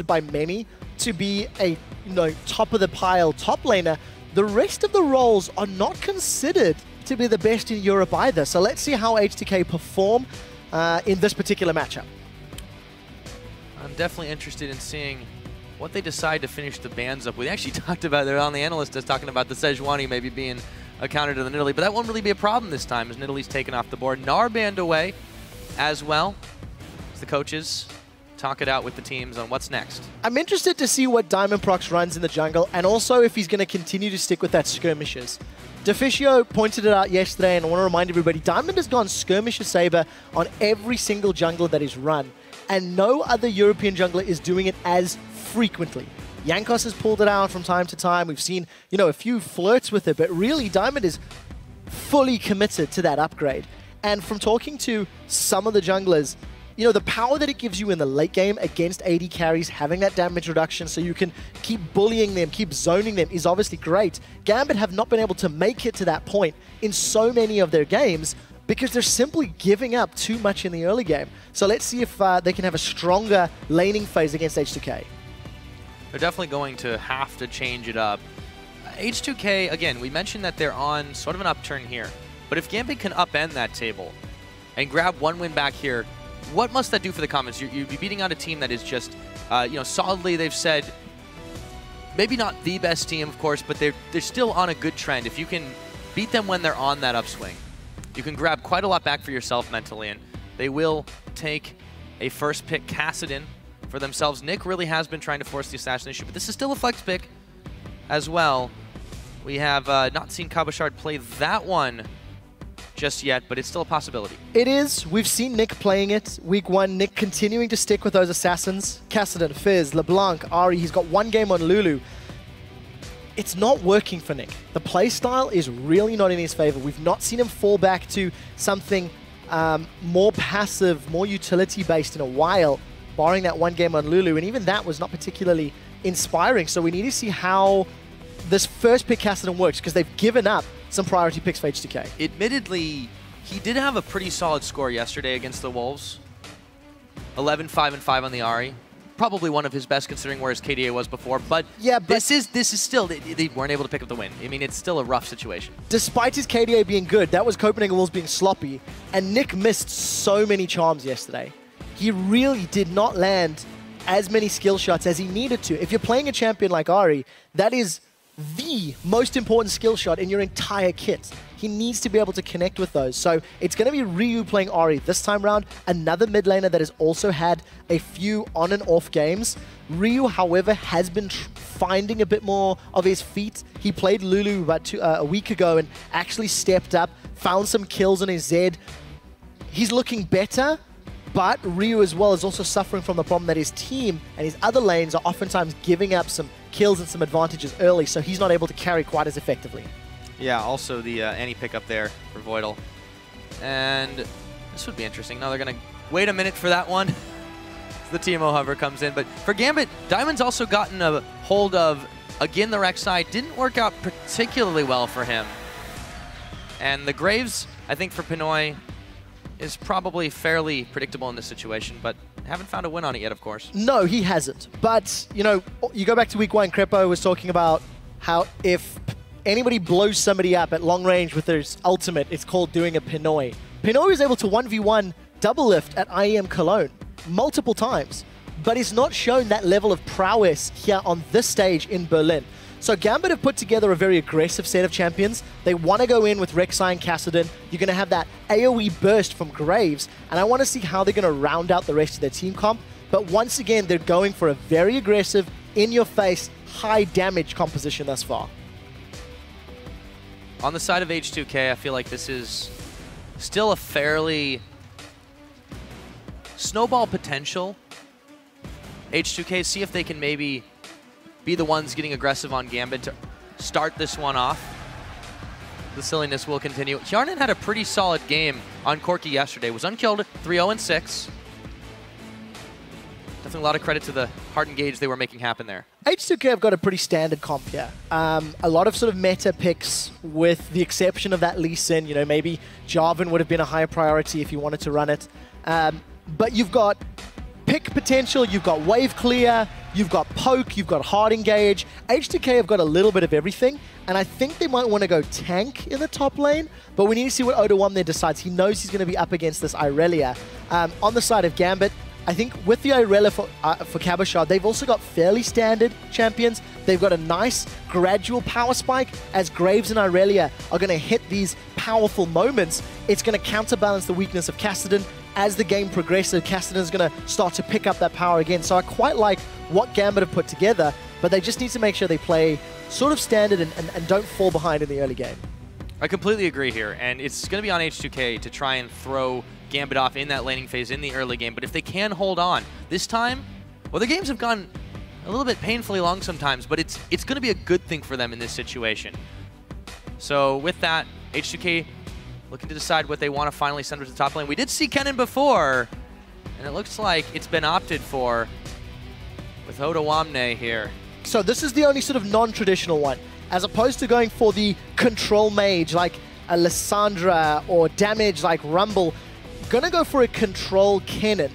considered by many to be a top of the pile top laner, the rest of the roles are not considered to be the best in Europe either. So let's see how H2K perform in this particular matchup. I'm definitely interested in seeing what they decide to finish the bans up. We actually talked about, they're on the analyst desk talking about the Sejuani maybe being a counter to the Nidalee, but that won't really be a problem this time as Nidalee's taken off the board. Gnar banned away as well as the coaches talk it out with the teams on what's next. I'm interested to see what Diamondprox runs in the jungle and also if he's going to continue to stick with that skirmishes. Deficio pointed it out yesterday, and I want to remind everybody, Diamond has gone skirmisher saber on every single jungler that is run, and no other European jungler is doing it as frequently. Jankos has pulled it out from time to time. We've seen, a few flirts with it, but really Diamond is fully committed to that upgrade. And from talking to some of the junglers, the power that it gives you in the late game against AD carries, having that damage reduction so you can keep bullying them, keep zoning them is obviously great. Gambit have not been able to make it to that point in so many of their games because they're simply giving up too much in the early game. So let's see if they can have a stronger laning phase against H2K. They're definitely going to have to change it up. H2K, again, we mentioned that they're on sort of an upturn here. But if Gambit can upend that table and grab one win back here, what must that do for the comments? You'd be beating out a team that is just, solidly, they've said, maybe not the best team, of course, but they're still on a good trend. If you can beat them when they're on that upswing, you can grab quite a lot back for yourself mentally, and they will take a first pick Kassadin for themselves. Nick really has been trying to force the assassination, but this is still a flex pick as well. We have not seen Cabochard play that one just yet, but it's still a possibility. It is. We've seen Nick playing it. Week 1, Nick continuing to stick with those assassins. Kassadin, Fizz, LeBlanc, Ahri. He's got one game on Lulu. It's not working for Nick. The playstyle is really not in his favor. We've not seen him fall back to something more passive, more utility-based in a while, barring that one game on Lulu, and even that was not particularly inspiring. So we need to see how this first pick Kassadin works, because they've given up some priority picks for H2K. Admittedly, he did have a pretty solid score yesterday against the Wolves. 11-5-5 on the Ahri. Probably one of his best considering where his KDA was before, but, yeah, but this is still, they weren't able to pick up the win. I mean, it's still a rough situation. Despite his KDA being good, that was Copenhagen Wolves being sloppy, and Nick missed so many charms yesterday. He really did not land as many skill shots as he needed to. If you're playing a champion like Ahri, that is the most important skill shot in your entire kit. He needs to be able to connect with those. So it's going to be Ryu playing Ahri this time round, another mid laner that has also had a few on and off games. Ryu, however, has been finding a bit more of his feet. He played Lulu about a week ago and actually stepped up, found some kills on his Zed. He's looking better, but Ryu as well is also suffering from the problem that his team and his other lanes are oftentimes giving up some kills and some advantages early, so he's not able to carry quite as effectively. Yeah, also the Annie pickup there for Voidle. And this would be interesting. Now they're going to wait a minute for that one. The TMO hover comes in. But for Gambit, Diamond's also gotten a hold of, again, the Rek'Sai. Didn't work out particularly well for him. And the Graves, I think for Pinoy, is probably fairly predictable in this situation, but haven't found a win on it yet, of course. No, he hasn't. But, you go back to week 1, Crepo was talking about how if anybody blows somebody up at long range with their ultimate, it's called doing a Pinoy. Pinoy was able to 1v1 double lift at IEM Cologne multiple times, but it's not shown that level of prowess here on this stage in Berlin. So Gambit have put together a very aggressive set of champions. They want to go in with Rek'Sai and Kassadin. You're going to have that AoE burst from Graves, and I want to see how they're going to round out the rest of their team comp. But once again, they're going for a very aggressive, in-your-face, high-damage composition thus far. On the side of H2K, I feel like this is still a fairly snowball potential. H2K, see if they can maybe be the ones getting aggressive on Gambit to start this one off. The silliness will continue. Hjarnan had a pretty solid game on Corki yesterday. Was unkilled, 3-0-6. Definitely a lot of credit to the hard engage they were making happen there. H2K have got a pretty standard comp here. A lot of sort of meta picks with the exception of that Lee Sin. Maybe Jarvan would have been a higher priority if you wanted to run it. But you've got pick potential, you've got wave clear, you've got poke, you've got hard engage. H2K have got a little bit of everything, and I think they might want to go tank in the top lane, but we need to see what Odoamne decides. He knows he's going to be up against this Irelia. On the side of Gambit, I think with the Irelia for Cabochard, they've also got fairly standard champions. They've got a nice gradual power spike. As Graves and Irelia are going to hit these powerful moments, it's going to counterbalance the weakness of Kassadin. As the game progresses, Kassadin is going to start to pick up that power again. So I quite like what Gambit have put together, but they just need to make sure they play sort of standard and don't fall behind in the early game. I completely agree here, and it's going to be on H2K to try and throw Gambit off in that laning phase in the early game, but if they can hold on this time, well, the games have gone a little bit painfully long sometimes, but it's going to be a good thing for them in this situation. So with that, H2K looking to decide what they want to finally send to the top lane. We did see Kennen before, and it looks like it's been opted for with Odoamne here. So this is the only sort of non-traditional one. As opposed to going for the control mage like a Lissandra or damage like Rumble, gonna go for a control Kennen.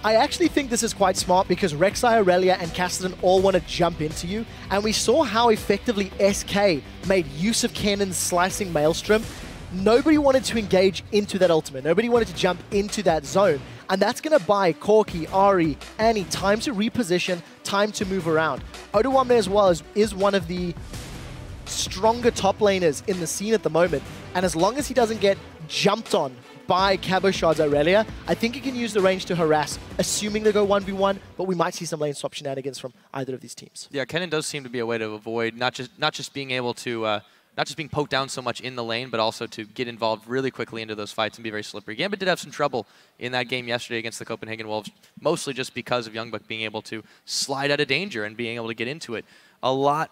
I actually think this is quite smart because Rek'Sai, Irelia, and Kassadin all want to jump into you, and we saw how effectively SK made use of Kennen's slicing Maelstrom. Nobody wanted to engage into that ultimate. Nobody wanted to jump into that zone, and that's going to buy Corki, Ahri, Annie time to reposition, time to move around. Odoamne as well is one of the stronger top laners in the scene at the moment, and as long as he doesn't get jumped on by Cabochard's Irelia, I think he can use the range to harass, assuming they go 1v1, but we might see some lane swap shenanigans from either of these teams. Yeah, Kennen does seem to be a way to avoid not just being able to not just being poked down so much in the lane, but also to get involved really quickly into those fights and be very slippery. Gambit did have some trouble in that game yesterday against the Copenhagen Wolves, mostly just because of Youngbuck being able to slide out of danger and being able to get into it a lot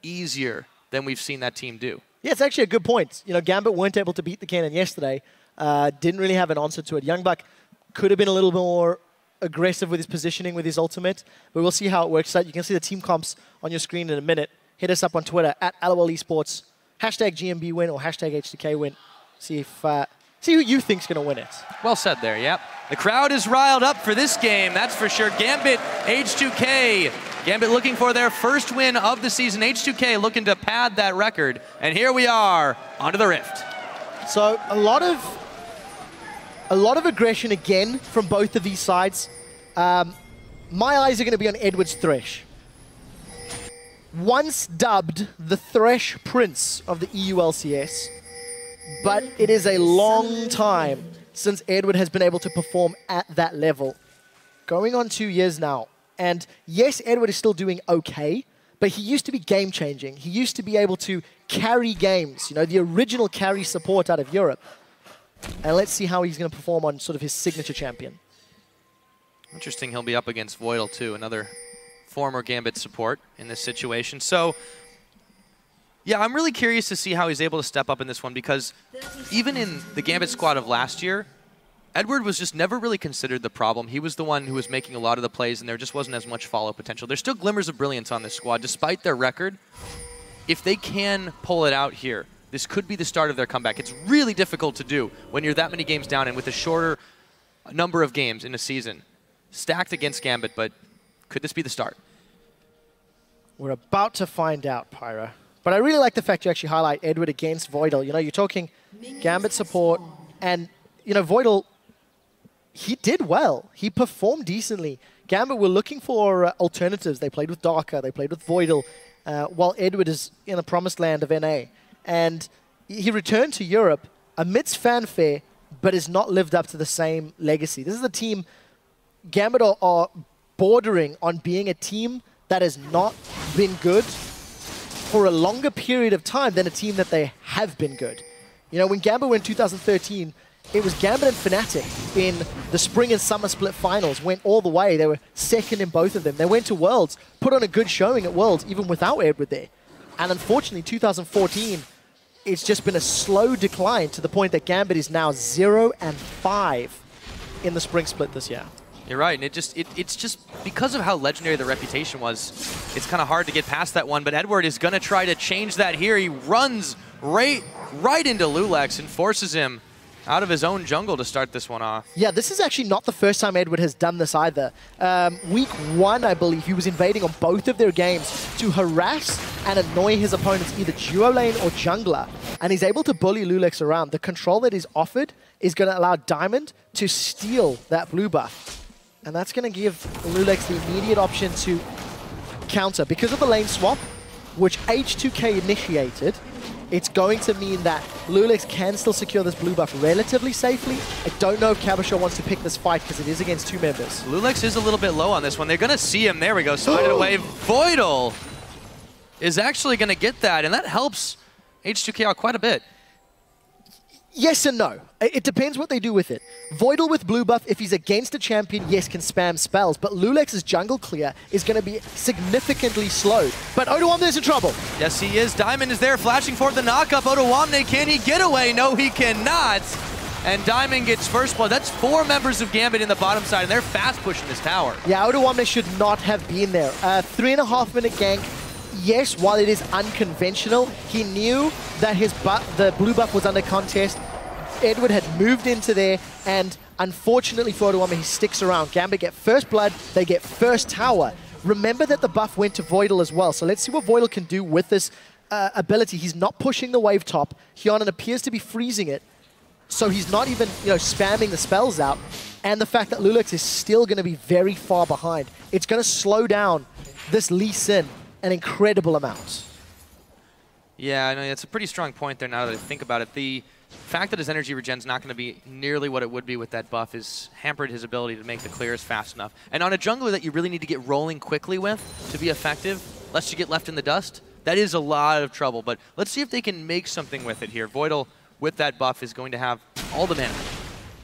easier than we've seen that team do. Yeah, it's actually a good point. You know, Gambit weren't able to beat the Kennen yesterday. Didn't really have an answer to it. Youngbuck could have been a little more aggressive with his positioning, with his ultimate, but we'll see how it works out. You can see the team comps on your screen in a minute. Hit us up on Twitter at LOL Esports. Hashtag GMB win or hashtag H2K win. See who you think's going to win it. Well said there, yep. The crowd is riled up for this game, that's for sure. Gambit, H2K. Gambit looking for their first win of the season. H2K looking to pad that record. And here we are, onto the Rift. So a lot of aggression again from both of these sides. My eyes are going to be on Edward's Thresh. Once dubbed the Thresh Prince of the EU LCS, but it is a long time since Edward has been able to perform at that level. Going on 2 years now. And yes, Edward is still doing okay, but he used to be game-changing. He used to be able to carry games, you know, the original carry support out of Europe. And let's see how he's going to perform on sort of his signature champion. Interesting, he'll be up against Voidle too, another former Gambit support in this situation. So, yeah, I'm really curious to see how he's able to step up in this one, because even in the Gambit squad of last year, Edward was just never really considered the problem. He was the one who was making a lot of the plays, and there just wasn't as much follow potential. There's still glimmers of brilliance on this squad, despite their record. If they can pull it out here, this could be the start of their comeback. It's really difficult to do when you're that many games down and with a shorter number of games in a season. Stacked against Gambit, but could this be the start? We're about to find out, Pyra. But I really like the fact you actually highlight Edward against Voidle. You know, you're talking Gambit support, and, you know, Voidle, he did well. He performed decently. Gambit were looking for alternatives. They played with Darker, they played with Voidle, while Edward is in the promised land of NA. And he returned to Europe amidst fanfare, but has not lived up to the same legacy. This is a team, Gambit are bordering on being a team that has not been good for a longer period of time than a team that they have been good. You know, when Gambit went in 2013, it was Gambit and Fnatic in the spring and summer split finals, went all the way. They were second in both of them. They went to Worlds, put on a good showing at Worlds, even without Edward there. And unfortunately, 2014, it's just been a slow decline to the point that Gambit is now 0-5 in the spring split this year. You're right, and it's just because of how legendary the reputation was, it's kind of hard to get past that one, but Edward is going to try to change that here. He runs right into loulex and forces him out of his own jungle to start this one off. Yeah, this is actually not the first time Edward has done this either. Week 1, I believe, he was invading on both of their games to harass and annoy his opponents, either duo lane or jungler. And he's able to bully loulex around. The control that is offered is going to allow Diamond to steal that blue buff. And that's going to give loulex the immediate option to counter. Because of the lane swap, which H2k initiated, it's going to mean that loulex can still secure this blue buff relatively safely. I don't know if Cabochard wants to pick this fight because it is against 2 members. loulex is a little bit low on this one. They're going to see him. There we go. Slide it away. Voidle is actually going to get that, and that helps H2K out quite a bit. Yes and no. It depends what they do with it. Voidle with blue buff, if he's against a champion, yes, can spam spells, but loulex's jungle clear is going to be significantly slowed. But Odoamne is in trouble. Yes, he is. Diamond is there, flashing for the knockup. Odoamne, can he get away? No, he cannot. And Diamond gets first blood. That's 4 members of Gambit in the bottom side, and they're fast pushing this tower. Yeah, Odoamne should not have been there. 3.5-minute gank. Yes, while it is unconventional, he knew that the blue buff was under contest. Edward had moved into there, and unfortunately for Odoamne, he sticks around. Gambit get first blood, they get first tower. Remember that the buff went to Voidle as well, so let's see what Voidle can do with this ability. He's not pushing the wave top. Hjarnan appears to be freezing it, so he's not even spamming the spells out. And the fact that loulex is still going to be very far behind, it's going to slow down this Lee Sin an incredible amount. Yeah, I know it's a pretty strong point there now that I think about it. The fact that his energy regen's not going to be nearly what it would be with that buff has hampered his ability to make the clears fast enough. And on a jungler that you really need to get rolling quickly with to be effective, lest you get left in the dust, that is a lot of trouble. But let's see if they can make something with it here. Voidle, with that buff, is going to have all the mana.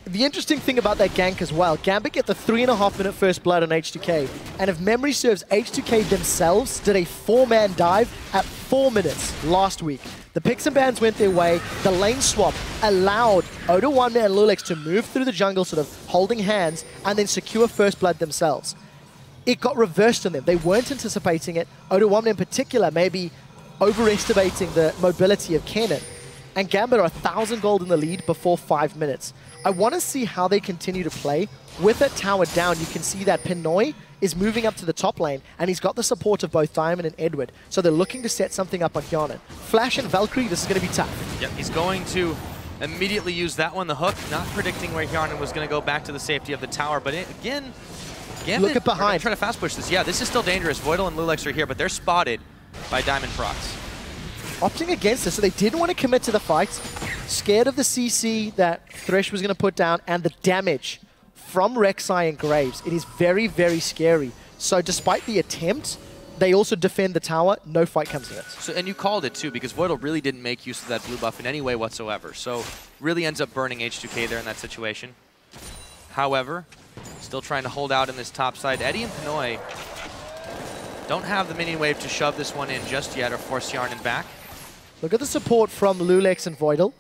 The interesting thing about that gank as well, Gambit get the 3.5-minute first blood on H2K, and if memory serves, H2K themselves did a 4-man dive at 4 minutes last week. The picks and bans went their way, the lane swap allowed Odoamne and loulex to move through the jungle, sort of holding hands, and then secure first blood themselves. It got reversed on them. They weren't anticipating it. Odoamne in particular maybe overestimating the mobility of Kennen. And Gambit are 1,000 gold in the lead before 5 minutes. I want to see how they continue to play. With that tower down, you can see that Pinoy is moving up to the top lane, and he's got the support of both Diamond and Edward. So they're looking to set something up on Hjarnan. Flash and Valkyrie, this is going to be tough. Yep, he's going to immediately use that one, the hook, not predicting where Hjarnan was going to go back to the safety of the tower. But again, Gambit, look at behind. Try to fast push this. Yeah, this is still dangerous. Voidle and loulex are here, but they're spotted by Diamondprox. Opting against this, so they didn't want to commit to the fight. Scared of the CC that Thresh was going to put down and the damage from Rek'Sai and Graves. It is very, very scary. So despite the attempt, they also defend the tower. No fight comes of it. So, and you called it too, because Voidle really didn't make use of that blue buff in any way whatsoever. So really ends up burning H2K there in that situation. However, still trying to hold out in this top side. Eddie and Pinoy don't have the minion wave to shove this one in just yet or force Hjarnan back. Look at the support from loulex and Voidle.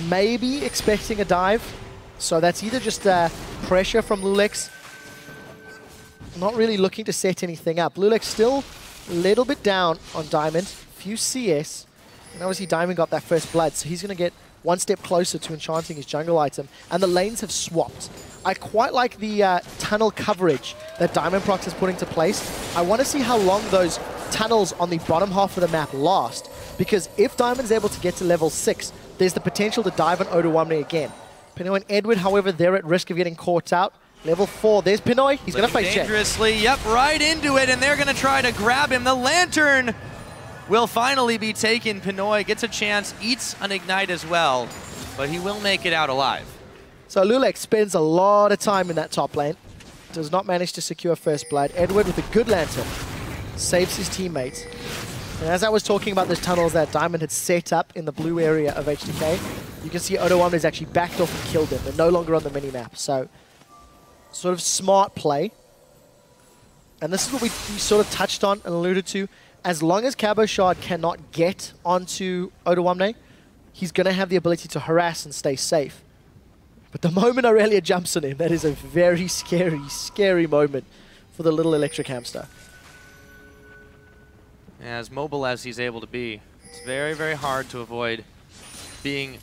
Maybe expecting a dive. So that's either just pressure from loulex. Not really looking to set anything up. loulex still a little bit down on Diamond. Few CS. And obviously Diamond got that first blood, so he's going to get one step closer to enchanting his jungle item. And the lanes have swapped. I quite like the tunnel coverage that Diamondprox is putting into place. I want to see how long those tunnels on the bottom half of the map last. Because if Diamond's able to get to level 6, there's the potential to dive on Odoamne again. Pinoy and Edward, however, they're at risk of getting caught out. Level 4, there's Pinoy. He's going to face check. Dangerously, yep, right into it, and they're going to try to grab him. The lantern will finally be taken. Pinoy gets a chance, eats an ignite as well, but he will make it out alive. So loulex spends a lot of time in that top lane. Does not manage to secure first blood. Edward with a good lantern saves his teammates. And as I was talking about those tunnels that Diamond had set up in the blue area of H2K, you can see Odoamne has actually backed off and killed them. They're no longer on the mini-map. So, sort of smart play. And this is what we sort of touched on and alluded to. As long as Cabochard cannot get onto Odoamne, he's going to have the ability to harass and stay safe. But the moment Irelia jumps on him, that is a very scary, scary moment for the little electric hamster. As mobile as he's able to be, it's very, very hard to avoid being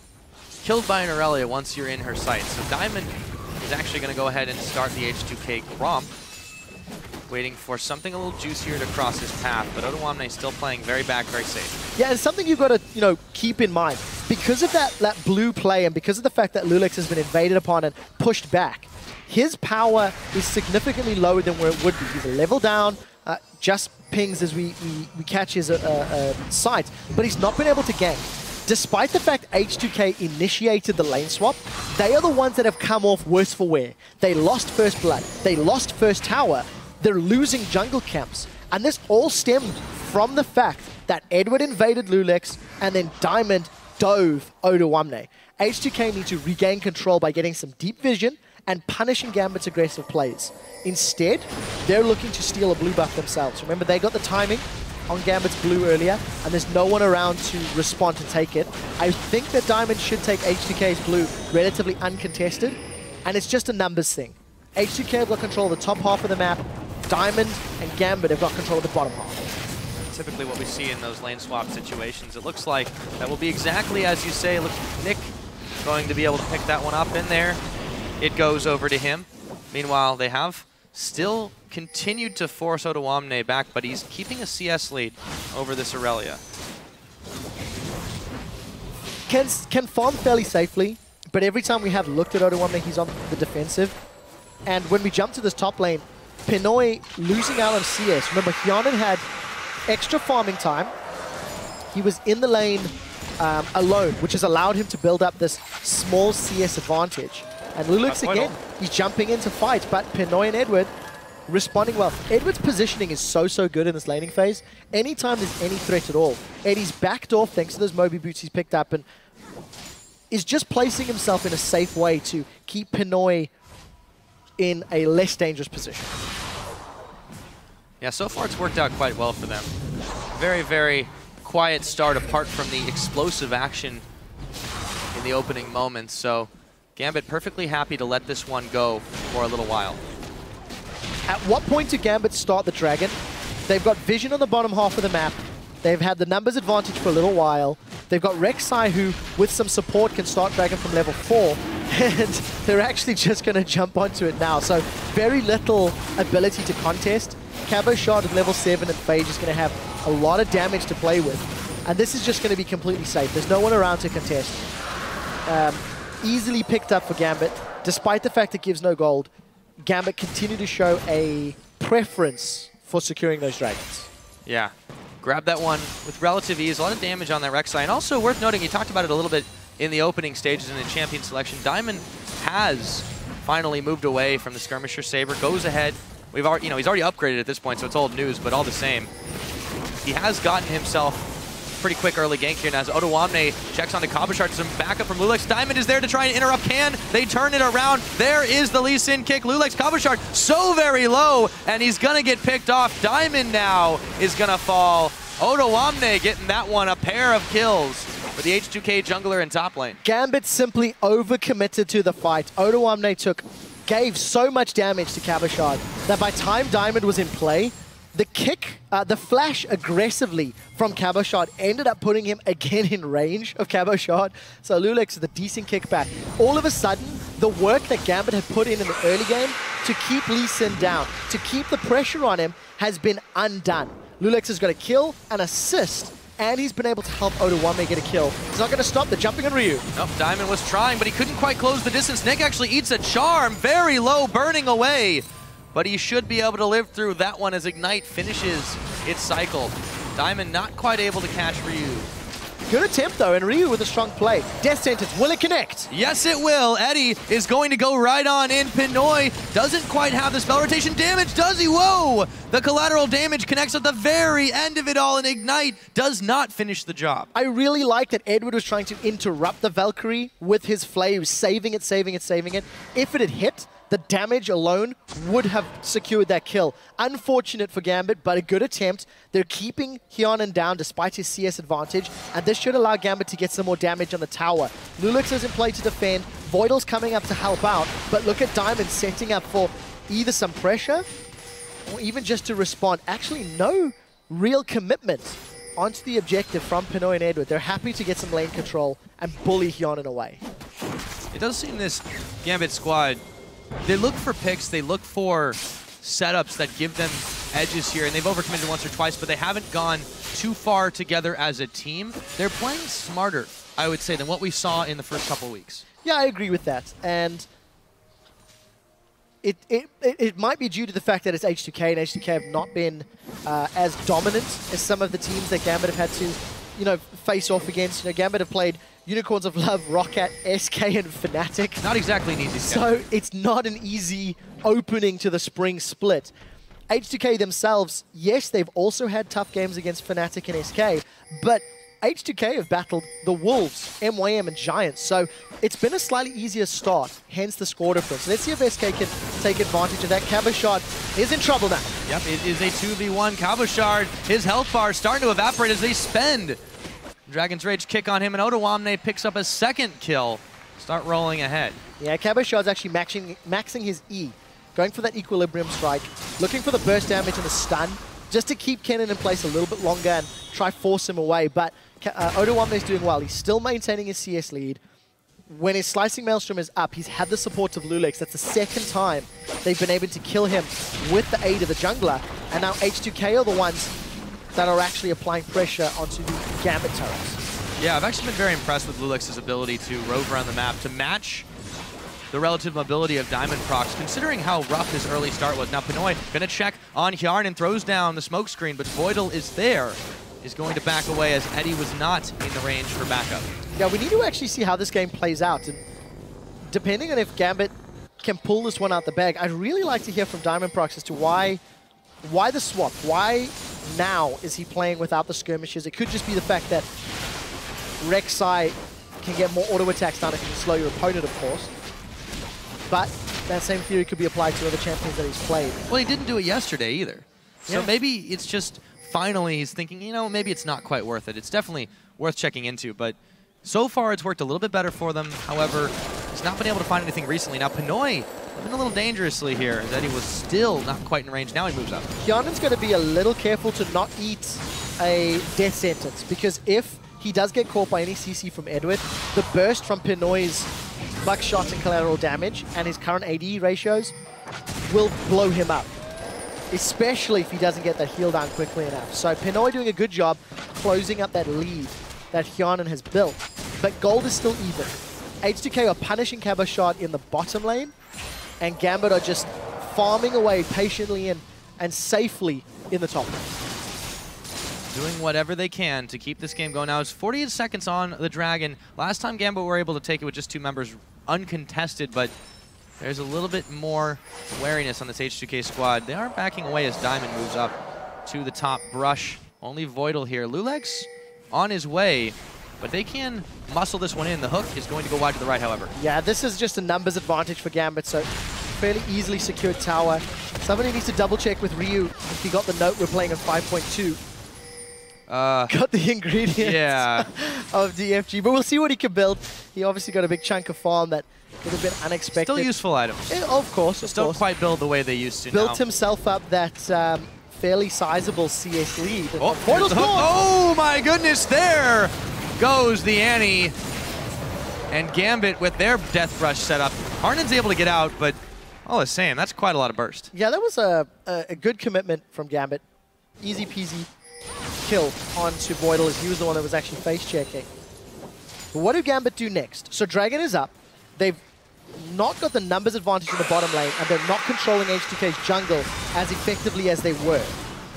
killed by an Irelia once you're in her sight. So Diamond is actually going to go ahead and start the H2K Gromp, waiting for something a little juicier to cross his path, but Odoamne still playing very back, very safe. Yeah, and something you've got to, keep in mind. Because of that blue play and because of the fact that loulex has been invaded upon and pushed back, his power is significantly lower than where it would be. He's a level down, just pings as we catch his sight, but he's not been able to gank. Despite the fact H2K initiated the lane swap, they are the ones that have come off worse for wear. They lost first blood, they lost first tower, they're losing jungle camps. And this all stemmed from the fact that Edward invaded loulex and then Diamond dove Odoamne. H2K need to regain control by getting some deep vision and punishing Gambit's aggressive plays. Instead, they're looking to steal a blue buff themselves. Remember, they got the timing on Gambit's blue earlier, and there's no one around to respond to take it. I think that Diamond should take H2K's blue relatively uncontested, and it's just a numbers thing. H2K have got control of the top half of the map, Diamond and Gambit have got control of the bottom half. Typically what we see in those lane swap situations, it looks like that will be exactly as you say. Look, Nick going to be able to pick that one up in there. It goes over to him. Meanwhile, they have still continued to force Odoamne back, but he's keeping a CS lead over this Irelia. Can farm fairly safely, but every time we have looked at Odoamne, he's on the defensive. And when we jump to this top lane, Pinoy losing out on CS. Remember, Hjarnan had extra farming time. He was in the lane alone, which has allowed him to build up this small CS advantage. And loulex again, he's jumping in to fight, but Pinoy and Edward responding well. Edward's positioning is so good in this laning phase. Anytime there's any threat at all, Eddie's backed off thanks to those Moby boots he's picked up and is just placing himself in a safe way to keep Pinoy in a less dangerous position. Yeah, so far it's worked out quite well for them. Very quiet start apart from the explosive action in the opening moments. So Gambit perfectly happy to let this one go for a little while. At what point do Gambit start the Dragon? They've got vision on the bottom half of the map. They've had the numbers advantage for a little while. They've got Rek'Sai, who, with some support, can start Dragon from level 4. And they're actually just going to jump onto it now. So very little ability to contest. Cabochard at level 7 and Phage is going to have a lot of damage to play with. And this is just going to be completely safe. There's no one around to contest. Easily picked up for Gambit. Despite the fact it gives no gold, Gambit continue to show a preference for securing those dragons. Yeah. Grab that one with relative ease. A lot of damage on that Rek'Sai. And also worth noting, you talked about it a little bit in the opening stages in the champion selection. Diamond has finally moved away from the Skirmisher Saber. Goes ahead. We've already, he's already upgraded at this point, so it's old news, but all the same. He has gotten himself pretty quick early gank here, and as Odoamne checks onto Cabochard, some backup from loulex. Diamond is there to try and interrupt. They turn it around. There is the Lee Sin kick. loulex, Cabochard so very low, and he's gonna get picked off. Diamond now is gonna fall. Odoamne getting that one, a pair of kills for the H2K jungler in top lane. Gambit simply overcommitted to the fight. Odoamne gave so much damage to Cabochard that by time Diamond was in play, the kick, the flash aggressively from Cabochard ended up putting him again in range of Cabochard. So loulex with a decent kickback. All of a sudden, the work that Gambit had put in the early game to keep Lee Sin down, to keep the pressure on him, has been undone. loulex has got a kill, an assist, and he's been able to help Odoamne get a kill. He's not going to stop the jumping on Ryu. Nope, Diamond was trying, but he couldn't quite close the distance. Nick actually eats a charm, very low, burning away. But he should be able to live through that one as Ignite finishes its cycle. Diamond not quite able to catch Ryu. Good attempt though, and Ryu with a strong play. Death Sentence, will it connect? Yes, it will. Eddie is going to go right on in. Pinoy doesn't quite have the spell rotation damage, does he? Whoa! The collateral damage connects at the very end of it all, and Ignite does not finish the job. I really like that Edward was trying to interrupt the Valkyrie with his flames, saving it. If it had hit, the damage alone would have secured that kill. Unfortunate for Gambit, but a good attempt. They're keeping Hjarnan down despite his CS advantage, and this should allow Gambit to get some more damage on the tower. loulex is in play to defend, Voidle's coming up to help out, but look at Diamond setting up for either some pressure or even just to respond. Actually, no real commitment onto the objective from Pinoy and Edward. They're happy to get some lane control and bully Hjarnan away. It does seem this Gambit squad, they look for picks, they look for setups that give them edges here, and they've overcommitted once or twice, but they haven't gone too far together as a team. They're playing smarter, I would say, than what we saw in the first couple of weeks. Yeah, I agree with that. And it might be due to the fact that it's H2K, and H2K have not been as dominant as some of the teams that Gambit have had to, you know, face off against. You know, Gambit have played Unicorns of Love, Roccat, SK, and Fnatic. Not exactly an easy schedule. So it's not an easy opening to the spring split. H2K themselves, yes, they've also had tough games against Fnatic and SK, but H2K have battled the Wolves, MYM, and Giants, so it's been a slightly easier start, hence the score difference. Let's see if SK can take advantage of that. Cabochard is in trouble now. Yep, it is a 2v1. Cabochard, his health bar starting to evaporate as they spend. Dragon's Rage kick on him, and Odoamne picks up a second kill. Start rolling ahead. Yeah, Cabochard's actually maxing his E, going for that Equilibrium Strike, looking for the burst damage and the stun, just to keep Kennen in place a little bit longer and try force him away. But Odoamne is doing well. He's still maintaining his CS lead. When his Slicing Maelstrom is up, he's had the support of loulex. That's the second time they've been able to kill him with the aid of the jungler. And now H2K are the ones that are actually applying pressure onto the Gambit turrets. Yeah, I've actually been very impressed with loulex' ability to rove around the map, to match the relative mobility of Diamondprox, considering how rough his early start was. Now Pinoy gonna check on Hjarnan, throws down the smoke screen, but Voidle is there. Is going to back away as Eddie was not in the range for backup. Yeah, we need to actually see how this game plays out. And depending on if Gambit can pull this one out the bag, I'd really like to hear from Diamondprox as to why the swap? Why now is he playing without the skirmishes? It could just be the fact that Rek'Sai can get more auto attacks down if you can slow your opponent, of course. But that same theory could be applied to other champions that he's played. Well, he didn't do it yesterday either. So yeah. Maybe it's just finally he's thinking, you know, maybe it's not quite worth it. It's definitely worth checking into, but so far it's worked a little bit better for them. However, he's not been able to find anything recently. Now Pinoy living a little dangerously here, as Eddie was still not quite in range. Now he moves up. Hjarnan's going to be a little careful to not eat a death sentence, because if he does get caught by any CC from Edward, the burst from Pinoy's buckshot and collateral damage and his current AD ratios will blow him up, especially if he doesn't get that heal down quickly enough. So Pinoy doing a good job closing up that lead that Hjarnan has built. But gold is still even. H2K are punishing Cabochard in the bottom lane, and Gambit are just farming away patiently and safely in the top lane. Doing whatever they can to keep this game going. Now it's 48 seconds on the Dragon. Last time Gambit were able to take it with just 2 members uncontested, but there's a little bit more wariness on this H2K squad. They are backing away as Diamond moves up to the top brush. Only Voidle here. loulex on his way, but they can muscle this one in. The hook is going to go wide to the right, however. Yeah, this is just a numbers advantage for Gambit, so fairly easily secured tower. Somebody needs to double check with Ryu if he got the note we're playing on 5.2. Got the ingredients of DFG, but we'll see what he can build. He obviously got a big chunk of farm that could have been unexpected. Still useful items. Yeah, of course, of Don't quite build the way they used to. Built himself up that fairly sizable CS lead. Oh my goodness, there goes the Annie. And Gambit with their Death Rush set up. Hjarnan's able to get out, but all the same, that's quite a lot of burst. Yeah, that was a good commitment from Gambit. Easy peasy kill onto Voidle, as he was the one that was actually face checking. But what do Gambit do next? So Dragon is up. They've not got the numbers advantage in the bottom lane, and they're not controlling H2K's jungle as effectively as they were.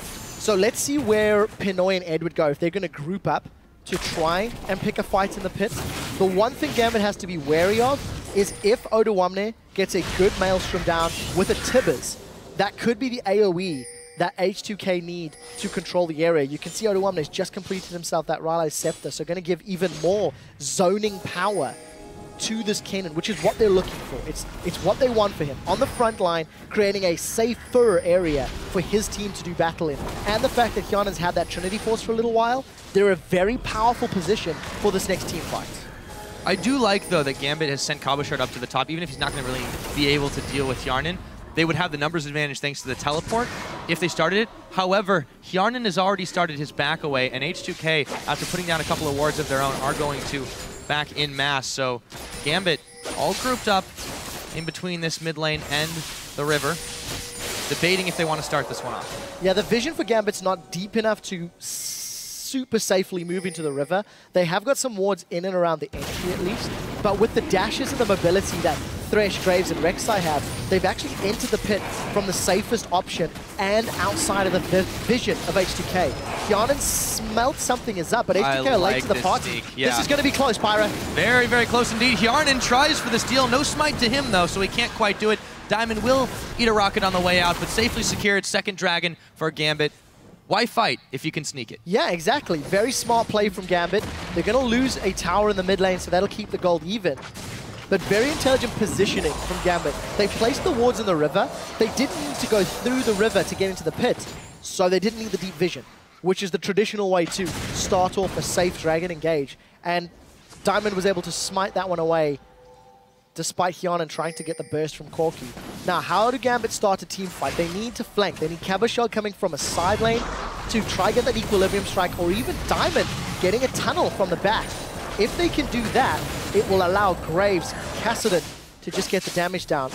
So let's see where Pinoy and Edward go. If they're going to group up to try and pick a fight in the pit. The one thing Gambit has to be wary of is if Odoamne gets a good Maelstrom down with a Tibbers, that could be the AoE that H2K need to control the area. You can see Odoamne's just completed himself that Raleigh Scepter, so going to give even more zoning power to this Kennen, which is what they're looking for. It's what they want for him. On the front line, creating a safer area for his team to do battle in. And the fact that Hjarnan's had that Trinity Force for a little while, they're a very powerful position for this next team fight. I do like, though, that Gambit has sent Cabochard up to the top, even if he's not going to really be able to deal with Hjarnan. They would have the numbers advantage thanks to the teleport if they started it. However, Hjarnan has already started his back away, and H2K, after putting down a couple of wards of their own, are going to back in mass. So Gambit all grouped up in between this mid lane and the river, debating if they want to start this one off. Yeah, the vision for Gambit's not deep enough to super safely move into the river. They have got some wards in and around the entry at least, but with the dashes and the mobility that Thresh, Graves, and Rek'Sai have, they've actually entered the pit from the safest option and outside of the vision of H2K. Hjarnan smelt something is up, but H2K are late to the party. Yeah. This is going to be close, Pyro. Very, very close indeed. Hjarnan tries for the steal. No smite to him, though, so he can't quite do it. Diamond will eat a rocket on the way out, but safely secured. Second dragon for Gambit. Why fight if you can sneak it? Yeah, exactly. Very smart play from Gambit. They're going to lose a tower in the mid lane, so that'll keep the gold even. But very intelligent positioning from Gambit. They placed the wards in the river. They didn't need to go through the river to get into the pit, so they didn't need the deep vision, which is the traditional way to start off a safe dragon engage. And Diamond was able to smite that one away despite Hjarnan trying to get the burst from Corki. Now, how do Gambit start a team fight? They need to flank. They need Cabochard coming from a side lane to try get that equilibrium strike, or even Diamond getting a tunnel from the back. If they can do that, it will allow Graves, Kassadin to just get the damage down.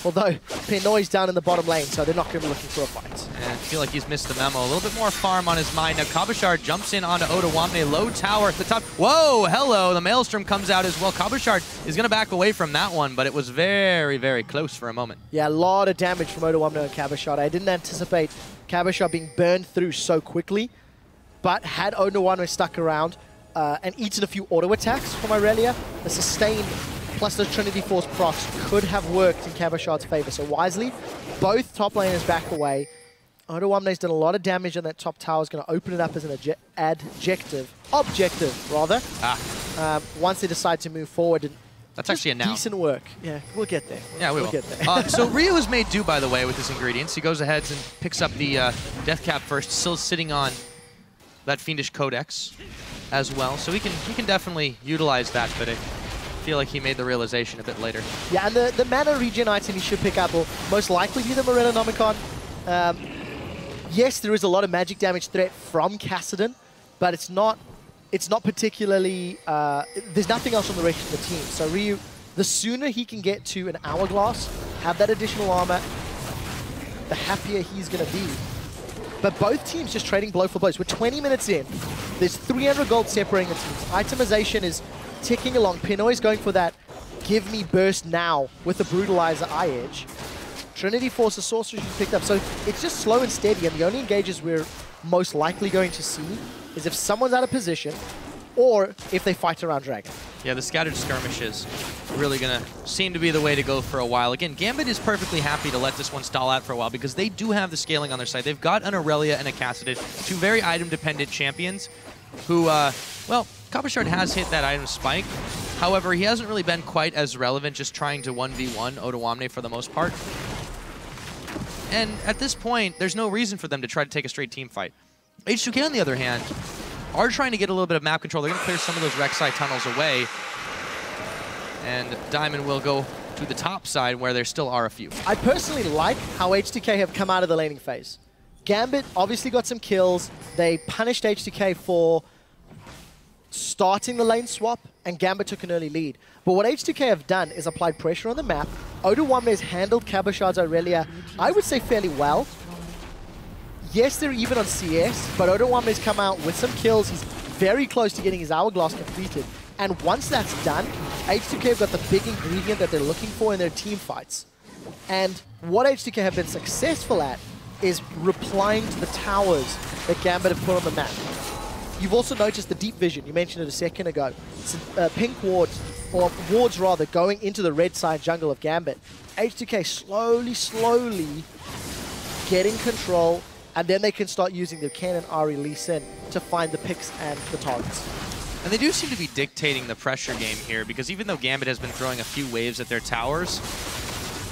Although, Pinoy's down in the bottom lane, so they're not going to be looking for a fight. And I feel like he's missed the memo. A little bit more farm on his mind. Now, Cabochard jumps in onto Odoamne. Low tower at the top. Whoa, hello. The Maelstrom comes out as well. Cabochard is going to back away from that one, but it was very, very close for a moment. Yeah, a lot of damage from Odoamne and Cabochard. I didn't anticipate Cabochard being burned through so quickly, but had Odoamne stuck around and eaten a few auto attacks from Irelia, the sustain plus the Trinity Force procs could have worked in Cabochard's favor. So wisely, both top laners back away. Odoamne's done a lot of damage on that top tower. Is going to open it up as an objective, once they decide to move forward. And that's actually a noun. Decent work. Yeah, we'll get there. Yeah, we will. Get there. So Ryu has made do, by the way, with his ingredients. He goes ahead and picks up the Death Cap first, still sitting on that Fiendish Codex as well. So he can definitely utilize that, but I feel like he made the realization a bit later. Yeah, and the mana regen item he should pick up will most likely be the Morellonomicon. Yes, there is a lot of magic damage threat from Kassadin, but it's not particularly... there's nothing else on the rest of the team. So Ryu, the sooner he can get to an Hourglass, have that additional armor, the happier he's going to be. But both teams just trading blow for blows. We're 20 minutes in. There's 300 gold separating the teams. Itemization is ticking along. Pinoy's going for that give me burst now with the Brutalizer eye edge. Trinity Force, the sorcery she's picked up. So it's just slow and steady, and the only engages we're most likely going to see is if someone's out of position or if they fight around Dragon. Yeah, the scattered skirmishes really going to seem to be the way to go for a while. Again, Gambit is perfectly happy to let this one stall out for a while because they do have the scaling on their side. They've got an Irelia and a Kassadin, two very item-dependent champions who, well, Cabochard has hit that item spike. However, he hasn't really been quite as relevant just trying to 1v1 Odoamne for the most part. And at this point, there's no reason for them to try to take a straight team fight. H2K, on the other hand, are trying to get a little bit of map control. They're going to clear some of those Rek'Sai tunnels away. And Diamond will go to the top side where there still are a few. I personally like how H2K have come out of the laning phase. Gambit obviously got some kills. They punished H2K for starting the lane swap, and Gambit took an early lead. But what H2K have done is applied pressure on the map. Odoamne has handled Cabochard's Irelia, I would say, fairly well. Yes, they're even on CS, but Odoamne has come out with some kills. He's very close to getting his Hourglass completed. And once that's done, H2K have got the big ingredient that they're looking for in their team fights. And what H2K have been successful at is replying to the towers that Gambit have put on the map. You've also noticed the deep vision. You mentioned it a second ago. Pink wards, or wards rather, going into the red side jungle of Gambit. H2K slowly getting control, and then they can start using their Kennen, Ahri, Lee Sin to find the picks and the targets. And they do seem to be dictating the pressure game here, because even though Gambit has been throwing a few waves at their towers,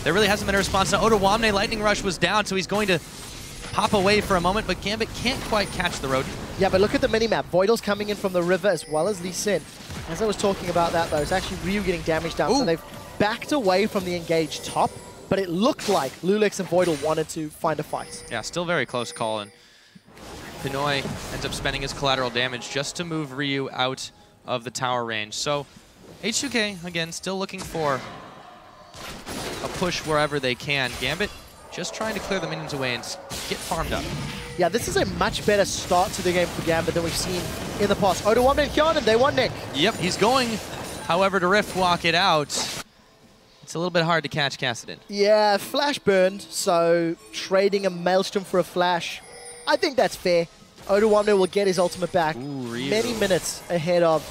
there really hasn't been a response. Now, Odoamne, Lightning Rush was down, so he's going to pop away for a moment, but Gambit can't quite catch the rodent. Yeah, but look at the minimap. Voidle's coming in from the river as well as Lee Sin. As I was talking about that, though, it's actually Ryu getting damage down. Ooh. So they've backed away from the engaged top, but it looked like loulex and Voidle wanted to find a fight. Yeah, still very close call, and Pinoy ends up spending his collateral damage just to move Ryu out of the tower range. So H2K, again, still looking for a push wherever they can. Gambit just trying to clear the minions away and get farmed up. Yeah, this is a much better start to the game for Gambit than we've seen in the past. Odoamne and Hjarnan, they want Nick. Yep, he's going, however, to Rift walk it out. It's a little bit hard to catch Kassadin. Yeah, flash burned, so trading a Maelstrom for a flash, I think that's fair. Odoamne will get his ultimate back many minutes ahead of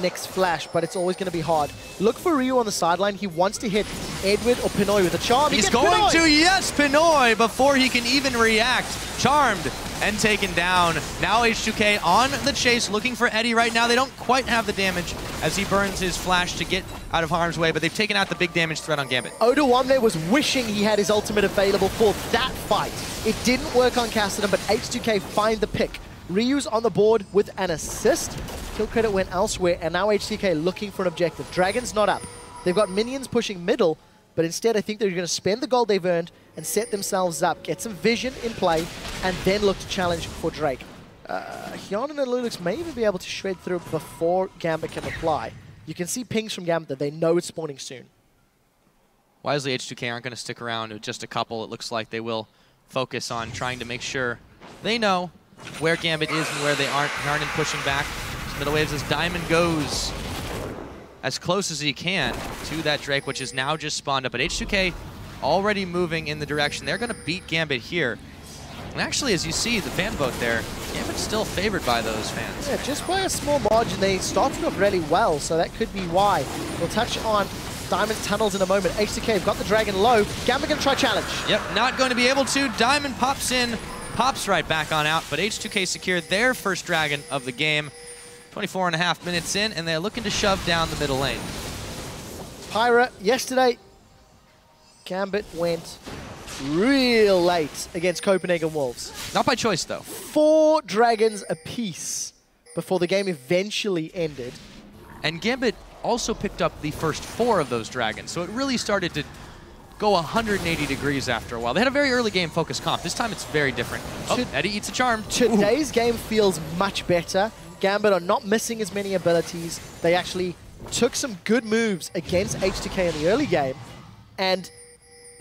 Nick's flash, but it's always going to be hard. Look for Ryu on the sideline. He wants to hit Edward or Pinoy with a charm. He's going to, yes, Pinoy, before he can even react. Charmed and taken down. Now H2K on the chase, looking for Eddie right now. They don't quite have the damage as he burns his flash to get out of harm's way, but they've taken out the big damage threat on Gambit. Odoamne was wishing he had his ultimate available for that fight. It didn't work on Kassadin, but H2K find the pick. Ryu's on the board with an assist. Kill credit went elsewhere, and now H2K looking for an objective. Dragon's not up. They've got minions pushing middle, but instead I think they're going to spend the gold they've earned and set themselves up, get some vision in play, and then look to challenge for Drake. Hjarnan and loulex may even be able to shred through before Gambit can reply. You can see pings from Gambit that they know it's spawning soon. Wisely, H2K aren't going to stick around with just a couple. It looks like they will focus on trying to make sure they know where Gambit is and where they aren't. Hjarnan pushing back. Middle waves as Diamond goes as close as he can to that Drake, which is now just spawned up. But H2K already moving in the direction. They're going to beat Gambit here. And actually, as you see, the fan vote there, Gambit's still favored by those fans. Yeah, just by a small margin. They started off really well, so that could be why. We'll touch on Diamond's tunnels in a moment. H2K have got the Dragon low. Gambit going to try challenge. Yep, not going to be able to. Diamond pops in, pops right back on out, but H2K secured their first Dragon of the game. 24.5 minutes in, and they're looking to shove down the middle lane. Pyra, yesterday, Gambit went real late against Copenhagen Wolves. Not by choice, though. 4 dragons apiece before the game eventually ended. And Gambit also picked up the first 4 of those dragons, so it really started to go 180 degrees after a while. They had a very early game focused comp. This time it's very different. Oh, Eddie eats a charm. Today's game feels much better. Gambit are not missing as many abilities. They actually took some good moves against H2K in the early game, and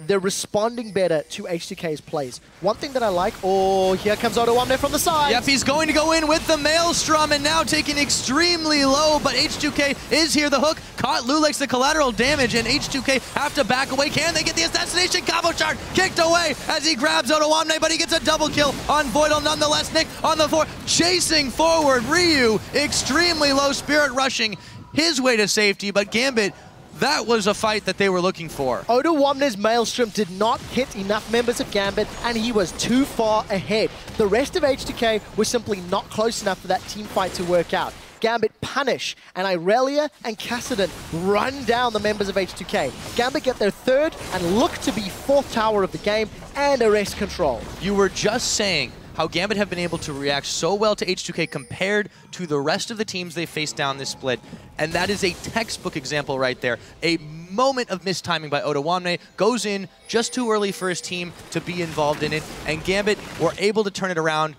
they're responding better to H2K's plays. One thing that I like, oh, here comes Odoamne from the side. Yep, he's going to go in with the Maelstrom and now taking extremely low, but H2K is here. The hook caught loulex the collateral damage, and H2K have to back away. Can they get the assassination? Cabochard kicked away as he grabs Odoamne, but he gets a double kill on Voidle nonetheless. Nick on the floor, chasing forward. Ryu, extremely low, spirit rushing his way to safety, but Gambit, that was a fight that they were looking for. Odoamne's Maelstrom did not hit enough members of Gambit, and he was too far ahead. The rest of H2K was simply not close enough for that team fight to work out. Gambit punish, and Irelia and Kassadin run down the members of H2K. Gambit get their 3rd and look to be 4th tower of the game and arrest control. You were just saying how Gambit have been able to react so well to H2K compared to the rest of the teams they faced down this split. And that is a textbook example right there. A moment of mistiming by Odoamne, goes in just too early for his team to be involved in it, and Gambit were able to turn it around.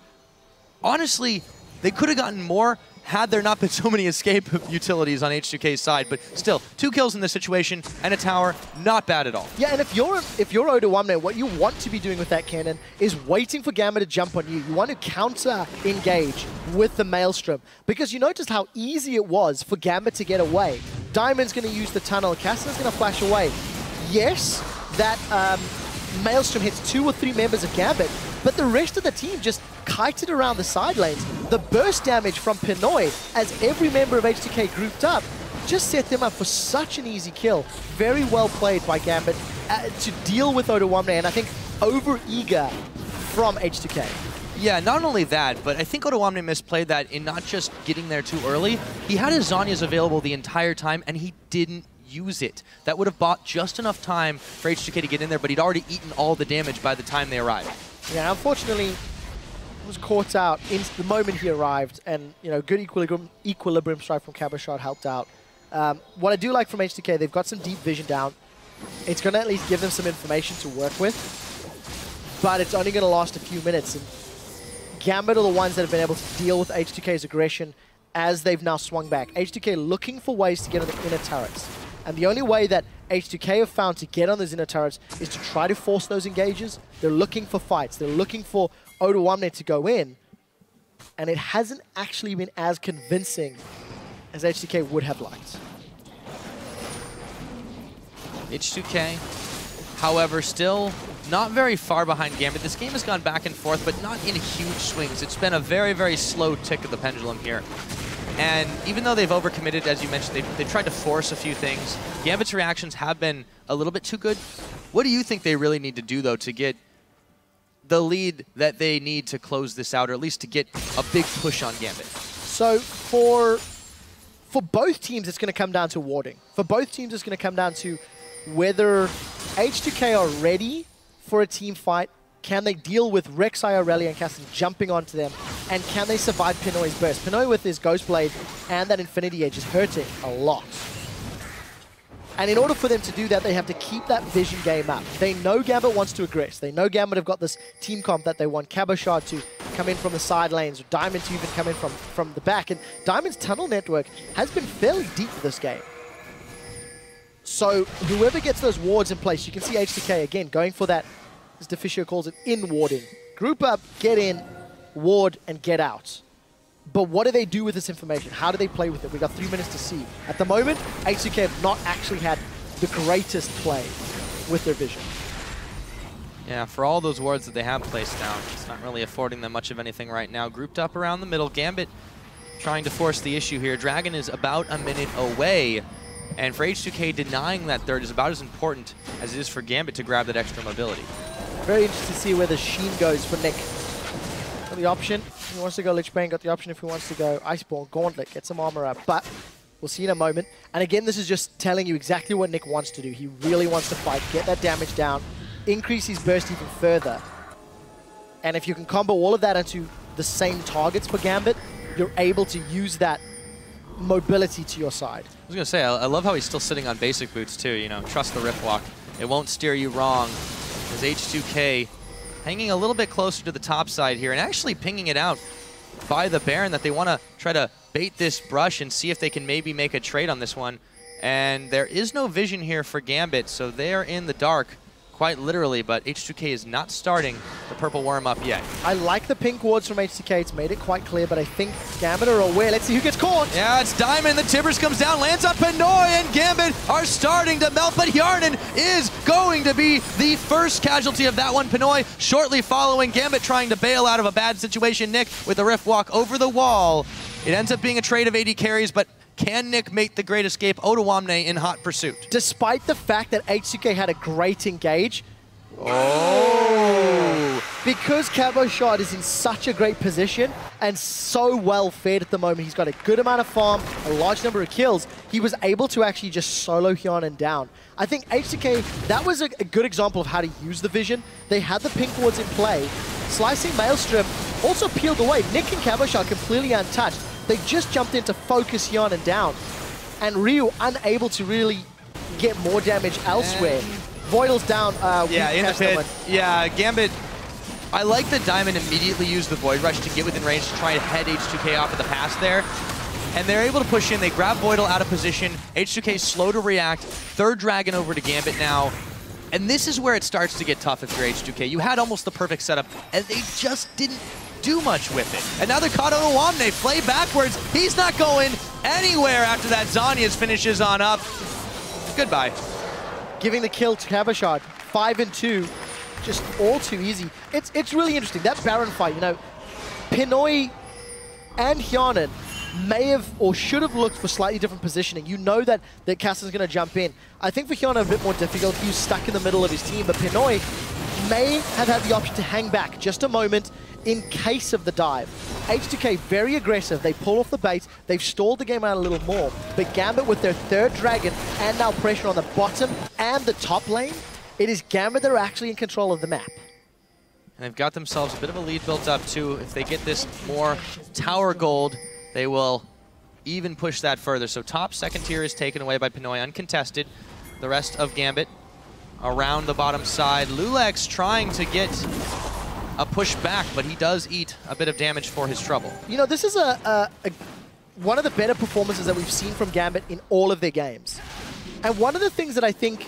Honestly, they could have gotten more had there not been so many escape utilities on H2K's side, but still, 2 kills in this situation and a tower, not bad at all. Yeah, and if you're Odoamne, what you want to be doing with that cannon is waiting for Gambit to jump on you. You want to counter-engage with the Maelstrom, because you noticed how easy it was for Gambit to get away. Diamond's going to use the tunnel, Kassadin's going to flash away. Yes, that Maelstrom hits 2 or 3 members of Gambit, but the rest of the team just kited around the side lanes. The burst damage from Pinoy, as every member of H2K grouped up, just set them up for such an easy kill. Very well played by Gambit to deal with Odoamne, and I think over-eager from H2K. Yeah, not only that, but I think Odoamne misplayed that in not just getting there too early. He had his Zhonya's available the entire time, and he didn't use it. That would have bought just enough time for H2K to get in there, but he'd already eaten all the damage by the time they arrived. Yeah, unfortunately, was caught out in the moment he arrived, and good equilibrium strike from Cabochard helped out. What I do like from H2K, they've got some deep vision down. It's going to at least give them some information to work with, but it's only going to last a few minutes. And Gambit are the ones that have been able to deal with H2K's aggression as they've now swung back. H2K looking for ways to get on the inner turrets. And the only way that H2K have found to get on those inner turrets is to try to force those engages. They're looking for fights. They're looking for Odoamne to go in. And it hasn't actually been as convincing as H2K would have liked. H2K, however, still not very far behind Gambit. This game has gone back and forth, but not in huge swings. It's been a very, very slow tick of the pendulum here. And even though they've overcommitted, as you mentioned, they've tried to force a few things. Gambit's reactions have been a little bit too good. What do you think they really need to do, though, to get the lead that they need to close this out, or at least to get a big push on Gambit? So for both teams, it's going to come down to warding. For both teams, it's going to come down to whether H2K are ready for a team fight. Can they deal with Rek'Sai, Irelia, and Kassadin jumping onto them? And can they survive Pinoy's burst? Pinoy with his Ghost Blade and that Infinity Edge is hurting a lot. And in order for them to do that, they have to keep that vision game up. They know Gambit wants to aggress. They know Gambit have got this team comp that they want Cabochard to come in from the side lanes, or Diamond to even come in from the back. And Diamond's tunnel network has been fairly deep for this game. So whoever gets those wards in place, you can see H2K again going for that, as Deficio calls it, in-warding. Group up, get in, ward, and get out. But what do they do with this information? How do they play with it? We've got 3 minutes to see. At the moment, H2K have not actually had the greatest play with their vision. Yeah, for all those wards that they have placed down, it's not really affording them much of anything right now. Grouped up around the middle, Gambit trying to force the issue here. Dragon is about a minute away. And for H2K, denying that third is about as important as it is for Gambit to grab that extra mobility. Very interesting to see where the Sheen goes for Nick. Got the option if he wants to go Lich Bane, got the option if he wants to go Iceborne, Gauntlet, get some armor up. But we'll see in a moment. And again, this is just telling you exactly what Nick wants to do. He really wants to fight, get that damage down, increase his burst even further. And if you can combo all of that into the same targets for Gambit, you're able to use that mobility to your side. I was going to say, I love how he's still sitting on basic boots too, you know, trust the Rift Walk. It won't steer you wrong. As H2K hanging a little bit closer to the top side here and actually pinging it out by the Baron that they want to try to bait this brush and see if they can maybe make a trade on this one. And there is no vision here for Gambit, so they're in the dark, quite literally, but H2K is not starting the purple worm up yet. I like the pink wards from H2K. It's made it quite clear, but I think Gambit are aware. Let's see who gets caught. Yeah, it's Diamond. The Tibbers comes down, lands on Pinoy, and Gambit are starting to melt, but Hjarnan is going to be the first casualty of that one. Pinoy shortly following, Gambit trying to bail out of a bad situation. Nick with the Rift Walk over the wall. It ends up being a trade of AD carries, but can Nick make the great escape? Odoamne in hot pursuit. Despite the fact that H2K had a great engage, because Cabochard is in such a great position and so well fed at the moment, he's got a good amount of farm, a large number of kills, he was able to actually just solo Hjarnan down. I think H2K, that was a good example of how to use the vision. They had the pink wards in play. Slicing Maelstrom also peeled away. Nick and Cabochard completely untouched. They just jumped in to focus Hjarnan down. And Ryu unable to really get more damage elsewhere. Voidle's down. Yeah, in the pit. Yeah, Gambit. I like that Diamond immediately used the Void Rush to get within range to try to head H2K off at the pass there. And they're able to push in. They grab Voidle out of position. H2K slow to react. Third Dragon over to Gambit now. And this is where it starts to get tough if you're H2K. You had almost the perfect setup, and they just didn't do much with it. And now they're caught on Odoamne. Play backwards. He's not going anywhere after that. Zhonya's finishes on up. Goodbye. Giving the kill to Cabochard. 5 and 2. Just all too easy. It's really interesting. That Baron fight, you know, Pinoy and Hjarnan may have or should have looked for slightly different positioning. You know that Kassadin's going to jump in. I think for Hjarnan a bit more difficult. He was stuck in the middle of his team, but Pinoy may have had the option to hang back just a moment in case of the dive. H2K very aggressive. They pull off the bait. They've stalled the game out a little more. But Gambit with their third Dragon and now pressure on the bottom and the top lane, it is Gambit that are actually in control of the map. And they've got themselves a bit of a lead built up too. If they get this more tower gold, they will even push that further. So top second tier is taken away by Pinoy, uncontested. The rest of Gambit around the bottom side. loulex trying to get a push back, but he does eat a bit of damage for his trouble. You know, this is a one of the better performances that we've seen from Gambit in all of their games. And one of the things that I think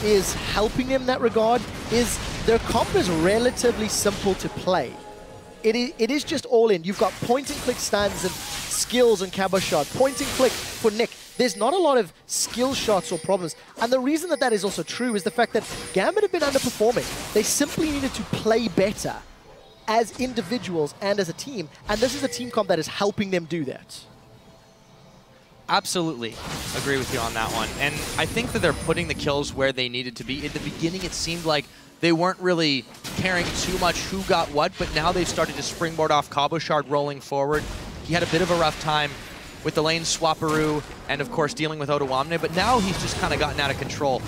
is helping them in that regard is their comp is relatively simple to play. It is just all in. You've got point-and-click stuns and skills on Cabochard, point-and-click for Nick. There's not a lot of skill shots or problems. And the reason that that is also true is the fact that Gambit have been underperforming. They simply needed to play better as individuals and as a team. And this is a team comp that is helping them do that. Absolutely agree with you on that one. And I think that they're putting the kills where they needed to be. In the beginning, it seemed like they weren't really caring too much who got what, but now they've started to springboard off Cabochard rolling forward. He had a bit of a rough time with the lane swapperoo and, of course, dealing with Odoamne, but now he's just kind of gotten out of control.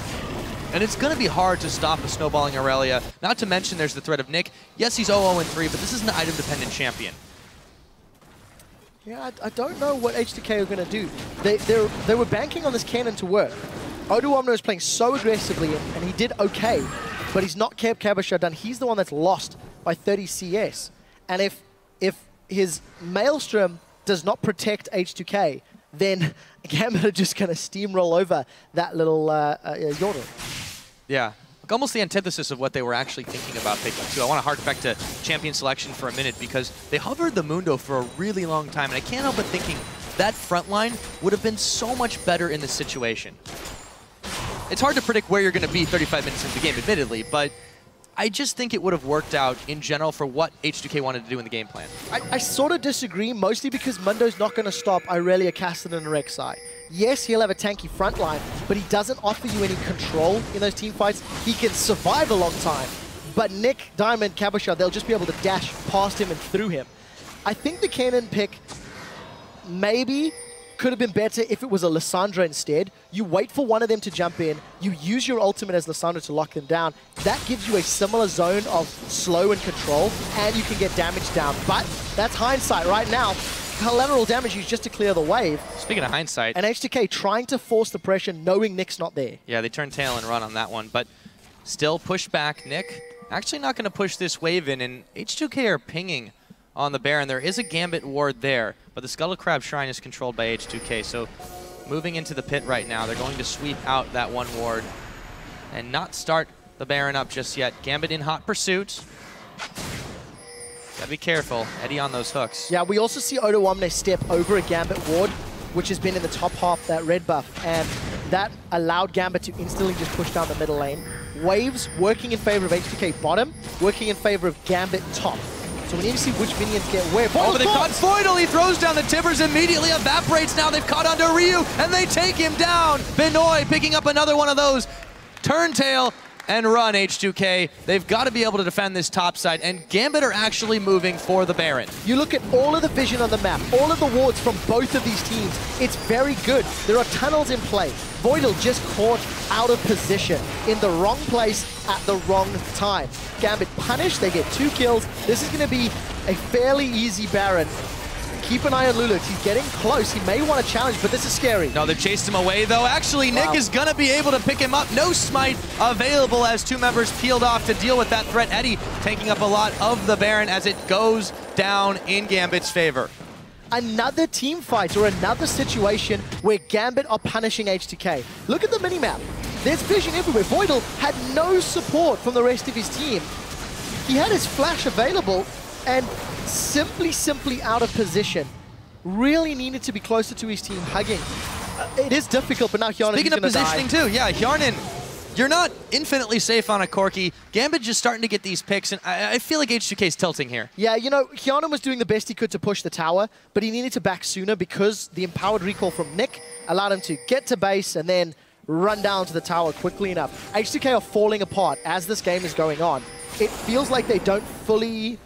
And it's going to be hard to stop a snowballing Irelia. Not to mention there's the threat of Nick. Yes, he's 0-0-3, but this is an item-dependent champion. Yeah, I don't know what H2K are going to do. They were banking on this Kennen to work. Odoamne was playing so aggressively, and he did okay, but he's not kept Cabochard done. He's the one that's lost by 30 CS. And if his Maelstrom does not protect H2K, then Gambit are just going to steamroll over that little Hjarnan. Yeah. Almost the antithesis of what they were actually thinking about picking too. I want to hark back to champion selection for a minute because they hovered the Mundo for a really long time, and I can't help but thinking that front line would have been so much better in this situation. It's hard to predict where you're going to be 35 minutes into the game, admittedly, but I just think it would have worked out in general for what H2K wanted to do in the game plan. I sort of disagree, mostly because Mundo's not going to stop Irelia, Kassadin, and Rek'Sai. Yes, he'll have a tanky front line, but he doesn't offer you any control in those team fights. He can survive a long time, but Nick, Diamond, Cabochard, they'll just be able to dash past him and through him. I think the Kennen pick maybe could have been better if it was a Lissandra instead. You wait for one of them to jump in, you use your ultimate as Lissandra to lock them down. That gives you a similar zone of slow and control, and you can get damage down. But that's hindsight right now. Collateral damage used just to clear the wave. Speaking of hindsight. And H2K trying to force the pressure, knowing Nick's not there. Yeah, they turn tail and run on that one, but still push back. Nick actually not going to push this wave in, and H2K are pinging on the Baron. There is a Gambit ward there, but the Scuttle Crab Shrine is controlled by H2K, so moving into the pit right now, they're going to sweep out that one ward and not start the Baron up just yet. Gambit in hot pursuit. Gotta be careful. Eddie on those hooks. Yeah, we also see Odoamne step over a Gambit ward, which has been in the top half of that red buff, and that allowed Gambit to instantly just push down the middle lane. Waves working in favor of H2K bottom, working in favor of Gambit top. So we need to see which minions get where. Oh, but they've caught Voidle. He throws down the timbers, immediately evaporates now. They've caught onto Ryu, and they take him down. Benoy picking up another one of those. Turntail and run, H2K. They've got to be able to defend this top side, and Gambit are actually moving for the Baron. You look at all of the vision on the map, all of the wards from both of these teams. It's very good. There are tunnels in play. Voidle just caught out of position in the wrong place at the wrong time. Gambit punished, they get 2 kills. This is going to be a fairly easy Baron. Keep an eye on loulex. He's getting close. He may want to challenge, but this is scary. No, they've chased him away, though. Actually, Nick is going to be able to pick him up. No smite available as 2 members peeled off to deal with that threat. Eddie taking up a lot of the Baron as it goes down in Gambit's favor. Another team fight or another situation where Gambit are punishing H2K. Look at the minimap. There's vision everywhere. Voidle had no support from the rest of his team. He had his flash available and simply out of position. Really needed to be closer to his team, hugging. It is difficult, but now Hjarnan is going to die. Speaking of positioning too, yeah, Hjarnan, you're not infinitely safe on a Corki. Gambit just starting to get these picks, and I feel like H2K is tilting here. Yeah, you know, Hjarnan was doing the best he could to push the tower, but he needed to back sooner because the empowered recall from Nick allowed him to get to base and then run down to the tower quickly enough. H2K are falling apart as this game is going on. It feels like they don't fully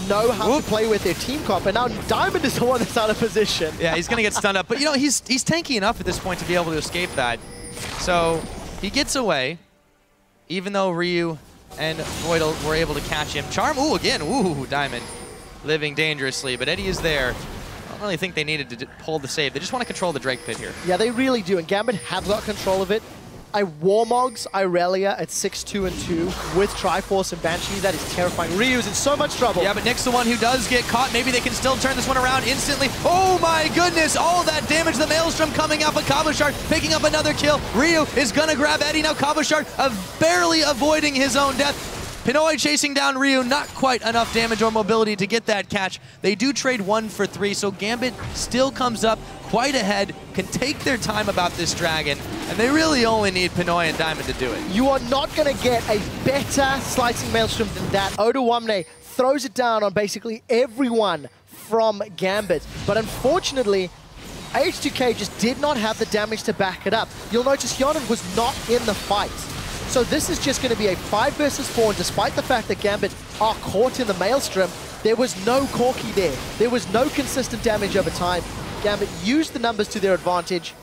know how to play with their team comp, and now Diamond is the one that's out of position. Yeah, he's going to get stunned up, but you know, he's tanky enough at this point to be able to escape that. So he gets away, even though Ryu and Voidle were able to catch him. Charm, ooh, again, ooh, Diamond living dangerously, but Eddie is there. I don't really think they needed to pull the save. They just want to control the Drake pit here. Yeah, they really do, and Gambit have got control of it. I Warmogs Irelia at 6-2 and 2 with Triforce and Banshee. That is terrifying. Ryu's in so much trouble. Yeah, but Nick's the one who does get caught. Maybe they can still turn this one around instantly. Oh my goodness, all that damage. The Maelstrom coming out, but Cabochard picking up another kill. Ryu is gonna grab Eddie. Now Cabochard barely avoiding his own death. Pinoy chasing down Ryu, not quite enough damage or mobility to get that catch. They do trade 1 for 3, so Gambit still comes up quite ahead, can take their time about this dragon, and they really only need Pinoy and Diamond to do it. You are not going to get a better slicing Maelstrom than that. Odoamne throws it down on basically everyone from Gambit, but unfortunately, H2K just did not have the damage to back it up. You'll notice Hjarnan was not in the fight. So this is just going to be a 5 versus 4, and despite the fact that Gambit are caught in the Maelstrom, there was no Corki there. There was no consistent damage over time. Gambit used the numbers to their advantage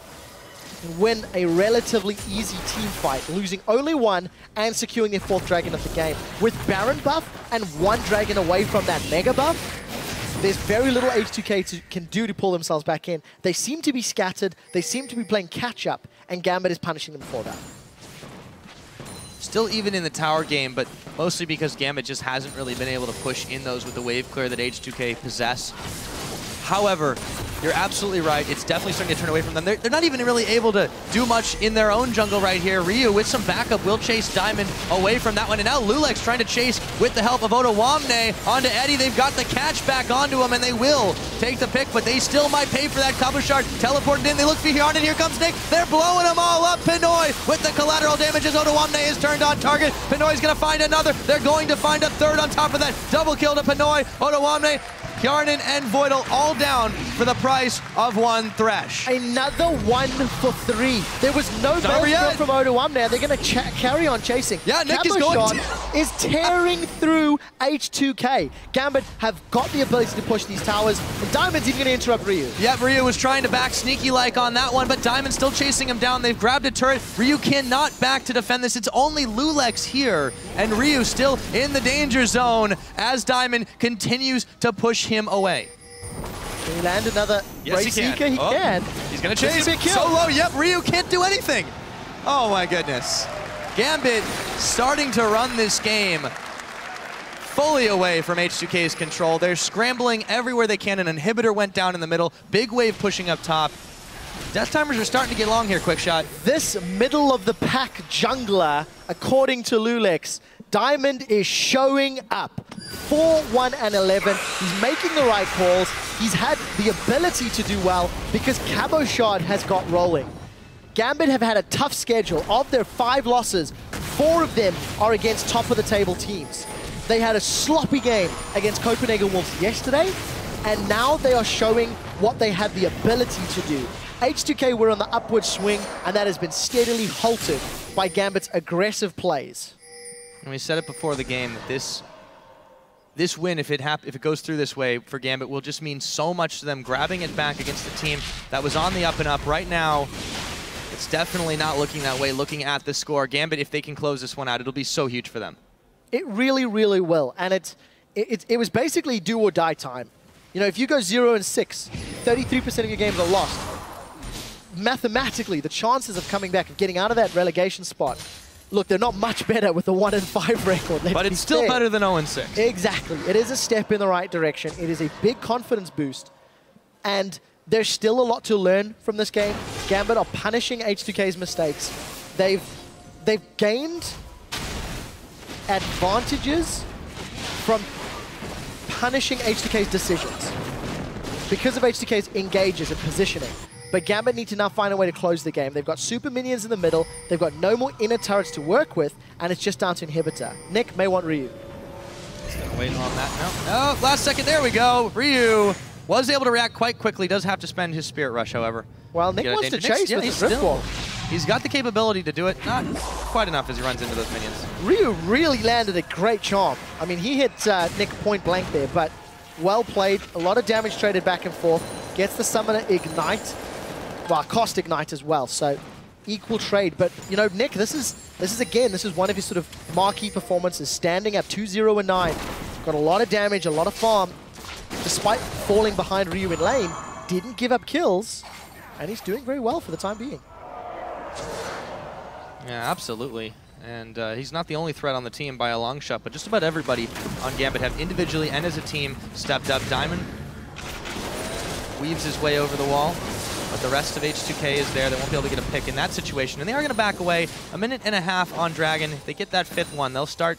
and win a relatively easy team fight, losing only 1 and securing their 4th dragon of the game. With Baron buff and 1 dragon away from that Mega buff, there's very little H2K can do to pull themselves back in. They seem to be scattered, they seem to be playing catch-up, and Gambit is punishing them for that. Still even in the tower game, but mostly because Gambit just hasn't really been able to push in those with the wave clear that H2K possess. However, you're absolutely right. It's definitely starting to turn away from them. They're not even really able to do much in their own jungle right here. Ryu, with some backup, will chase Diamond away from that one. And now loulex trying to chase with the help of Odoamne onto Eddie. They've got the catch back onto him, and they will take the pick, but they still might pay for that. Cabochard teleported in. They look for Hjarnan. Here comes Nick. They're blowing them all up. Pinoy with the collateral damages. Odoamne is turned on target. Pinoy's going to find another. They're going to find a 3rd on top of that. Double kill to Pinoy. Odoamne, Hjarnan, and Voidle all down for the price of 1 Thresh. Another 1 for 3. There was no Maelstrom from Odoamne. They're going to carry on chasing. Yeah, Nick is going is tearing through H2K. Gambit have got the ability to push these towers, and Diamond's even going to interrupt Ryu. Yeah, Ryu was trying to back sneaky-like on that one, but Diamond's still chasing him down. They've grabbed a turret. Ryu cannot back to defend this. It's only loulex here, and Ryu still in the danger zone as Diamond continues to push him away. Can he land another Yes, Race he can. Seeker? He can. He's going to chase him. so low. Yep, Ryu can't do anything. Oh my goodness. Gambit starting to run this game fully away from H2K's control. They're scrambling everywhere they can. An inhibitor went down in the middle. Big wave pushing up top. Death timers are starting to get long here, QuickShot. This middle of the pack jungler, according to loulex, Diamond is showing up. 4-1 and 11. He's making the right calls. He's had the ability to do well because Cabochard has got rolling. Gambit have had a tough schedule. Of their 5 losses, 4 of them are against top-of-the-table teams. They had a sloppy game against Copenhagen Wolves yesterday, and now they are showing what they had the ability to do. H2K were on the upward swing, and that has been steadily halted by Gambit's aggressive plays. And we said it before the game that this win, if it goes through this way for Gambit, will just mean so much to them grabbing it back against a team that was on the up and up. Right now, it's definitely not looking that way, looking at the score. Gambit, if they can close this one out, it'll be so huge for them. It really, really will. And it was basically do or die time. You know, if you go 0-6, 33% of your games are lost. Mathematically, the chances of coming back and getting out of that relegation spot, look, they're not much better with the 1-5 record. But it's still better than 0-6. Exactly. It is a step in the right direction. It is a big confidence boost. And there's still a lot to learn from this game. Gambit are punishing H2K's mistakes. They've gained advantages from punishing H2K's decisions because of H2K's engages and positioning. But Gambit need to now find a way to close the game. They've got super minions in the middle, they've got no more inner turrets to work with, and it's just down to inhibitor. Nick may want Ryu. He's gonna wait on that. No, last second, there we go. Ryu was able to react quite quickly, does have to spend his Spirit Rush, however. Well, Nick wants to chase with his Rift Wall. He's got the capability to do it, not quite enough as he runs into those minions. Ryu really landed a great charm. I mean, he hit Nick point blank there, but well played. A lot of damage traded back and forth. Gets the Summoner Ignite. Well, cost Ignite as well, so equal trade. But, you know, Nick, this is one of his sort of marquee performances, standing at 2-0-9. Got a lot of damage, a lot of farm, despite falling behind Ryu in lane, didn't give up kills, and he's doing very well for the time being. Yeah, absolutely. And he's not the only threat on the team by a long shot, but just about everybody on Gambit have individually and as a team stepped up. Diamond weaves his way over the wall, but the rest of H2K is there. They won't be able to get a pick in that situation, and they are going to back away. A minute and a half on Dragon. If they get that 5th one, they'll start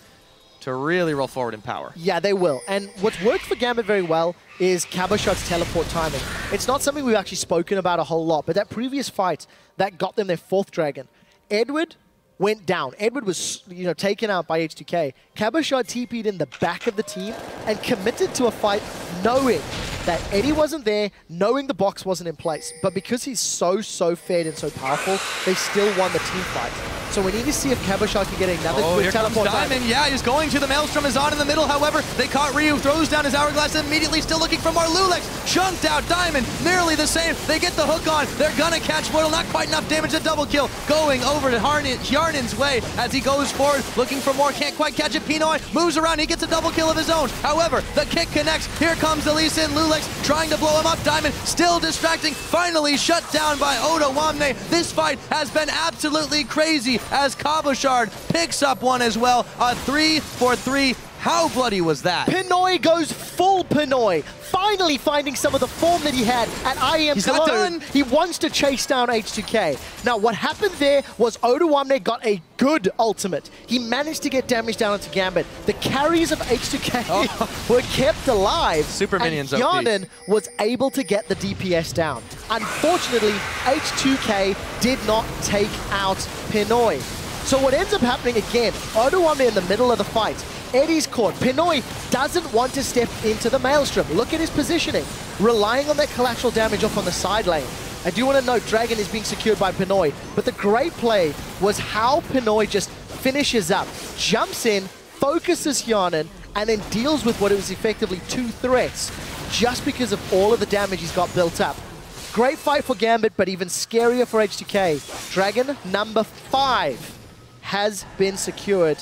to really roll forward in power. Yeah, they will. And what's worked for Gambit very well is Cabochard's teleport timing. It's not something we've actually spoken about a whole lot, but that previous fight that got them their 4th Dragon, Edward went down. Edward was, taken out by H2K. Cabochard TP'd in the back of the team and committed to a fight knowing that Eddie wasn't there, knowing the box wasn't in place. But because he's so fed and so powerful, they still won the team fight. So we need to see if Cabochard can get another quick teleport. Diamond, yeah, he's going to the Maelstrom, is on in the middle. However, they caught Ryu, throws down his Hourglass, immediately still looking for more loulex. Chunked out Diamond, nearly the same. They get the hook on. They're gonna catch Voidle, not quite enough damage to double kill. Going over to Hjarnan's way as he goes forward, looking for more, can't quite catch it. Pinoy moves around, he gets a double kill of his own. However, the kick connects. Here comes the Lee Sin, loulex trying to blow him up. Diamond still distracting, finally shut down by Odoamne. This fight has been absolutely crazy as Cabochard picks up one as well. A 3-for-3. How bloody was that? Pinoy goes full Pinoy. Finally finding some of the form that he had at IEM He's Cologne. not done. He wants to chase down H2K. Now, what happened there was Odoamne got a good ultimate. He managed to get damage down into Gambit. The carries of H2K were kept alive. Super minions and OP. Hjarnan was able to get the DPS down. Unfortunately, H2K did not take out Pinoy. So what ends up happening again, Odoamne in the middle of the fight. Eddie's caught. Pinoy doesn't want to step into the Maelstrom. Look at his positioning, relying on that collateral damage off on the side lane. I do want to note Dragon is being secured by Pinoy, but the great play was how Pinoy just finishes up, jumps in, focuses Hjarnan, and then deals with what was effectively 2 threats just because of all of the damage he's got built up. Great fight for Gambit, but even scarier for H2K. Dragon number 5 has been secured.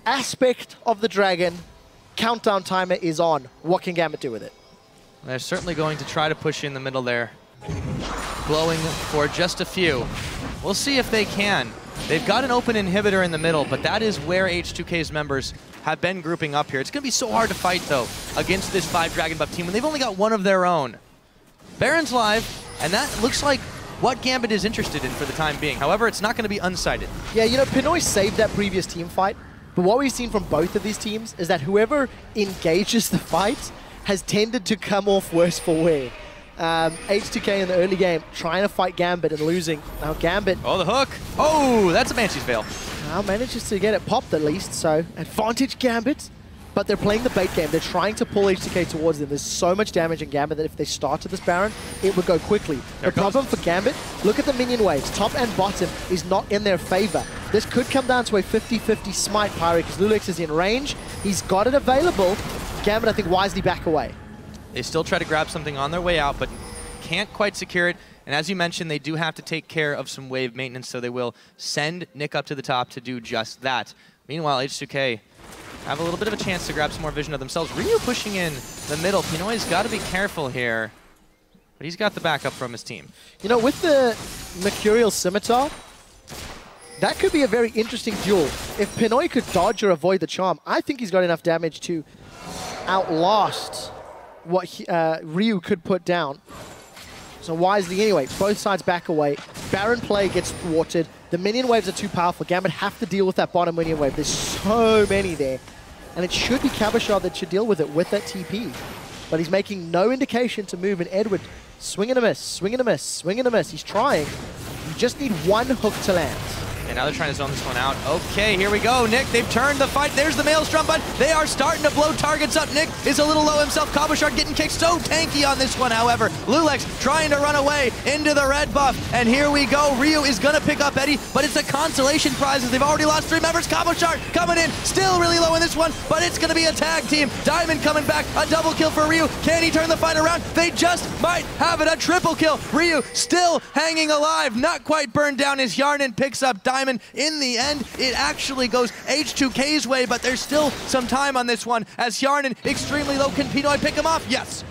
Aspect of the Dragon, countdown timer is on. What can Gambit do with it? They're certainly going to try to push in the middle there. Glowing for just a few. We'll see if they can. They've got an open inhibitor in the middle, but that is where H2K's members have been grouping up here. It's going to be so hard to fight, though, against this 5 Dragon buff team when they've only got one of their own. Baron's live, and that looks like what Gambit is interested in for the time being. However, it's not going to be unsighted. Yeah, Pinoy saved that previous team fight. But what we've seen from both of these teams is that whoever engages the fight has tended to come off worse for wear. H2K in the early game trying to fight Gambit and losing. Now Gambit... Oh, the hook! Oh, that's a Banshee's Veil. Now manages to get it popped at least, so advantage Gambit. But they're playing the bait game. They're trying to pull H2K towards them. There's so much damage in Gambit that if they started this Baron, it would go quickly. The problem for Gambit, look at the minion waves. Top and bottom is not in their favor. This could come down to a 50-50 smite, Pyro, because loulex is in range. He's got it available. Gambit, I think, wisely back away. They still try to grab something on their way out, but can't quite secure it. And as you mentioned, they do have to take care of some wave maintenance, so they will send Nick up to the top to do just that. Meanwhile, H2K have a little bit of a chance to grab some more vision of themselves. Ryu pushing in the middle. Pinoy's got to be careful here, but he's got the backup from his team. With the Mercurial Scimitar, that could be a very interesting duel. If Pinoy could dodge or avoid the charm, I think he's got enough damage to outlast what Ryu could put down. So wisely anyway, both sides back away. Baron play gets thwarted. The minion waves are too powerful. Gambit have to deal with that bottom minion wave. There's so many there. And it should be Cabochard that should deal with it with that TP. But he's making no indication to move, and Edward swing and a miss, swing and a miss, swing and a miss. He's trying. You just need one hook to land. And now they're trying to zone this one out. Okay, here we go. Nick, they've turned the fight. There's the Maelstrom, but they are starting to blow targets up. Nick is a little low himself. Cabochard getting kicked so tanky on this one, however. loulex trying to run away into the red buff. And here we go. Ryu is going to pick up Eddie, but it's a consolation prize as they've already lost 3 members. Cabochard coming in, still really low in this one, but it's going to be a tag team. Diamond coming back, a double kill for Ryu. Can he turn the fight around? They just might have it, a triple kill. Ryu still hanging alive, not quite burned down as Hjarnan picks up Diamond. In the end, it actually goes H2K's way, but there's still some time on this one as Hjarnan extremely low. Can Pinoy pick him off? Yes.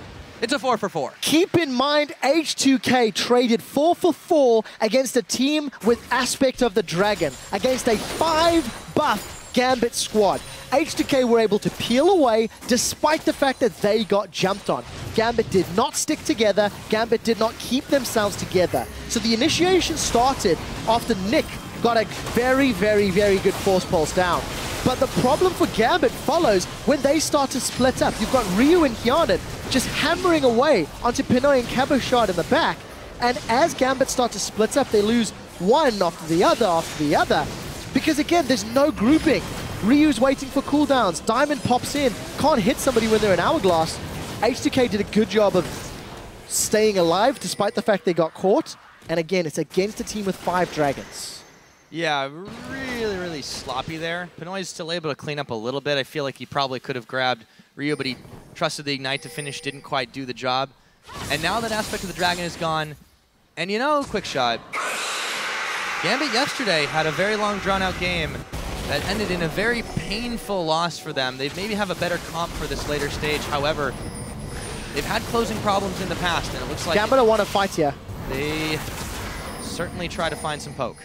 It's a 4 for 4. Keep in mind, H2K traded 4 for 4 against a team with aspect of the dragon, against a 5-buff Gambit squad. H2K were able to peel away despite the fact that they got jumped on. Gambit did not stick together. Gambit did not keep themselves together. So the initiation started after Nick got a very, very, very good force pulse down. But the problem for Gambit follows when they start to split up. You've got Ryu and Hjarnan just hammering away onto Pinoy and Cabochard in the back. And as Gambit start to split up, they lose one after the other, because again, there's no grouping. Ryu's waiting for cooldowns. Diamond pops in, can't hit somebody when they're in Hourglass. H2K did a good job of staying alive despite the fact they got caught. And again, it's against a team with 5 dragons. Yeah, really, really sloppy there. Pinoy's still able to clean up a little bit. I feel like he probably could have grabbed Ryu, but he trusted the Ignite to finish, didn't quite do the job. And now that aspect of the dragon is gone, and you know, QuickShot, Gambit yesterday had a very long, drawn-out game that ended in a very painful loss for them. They maybe have a better comp for this later stage. However, they've had closing problems in the past, and it looks like Gambit want to fight here. They certainly try to find some poke.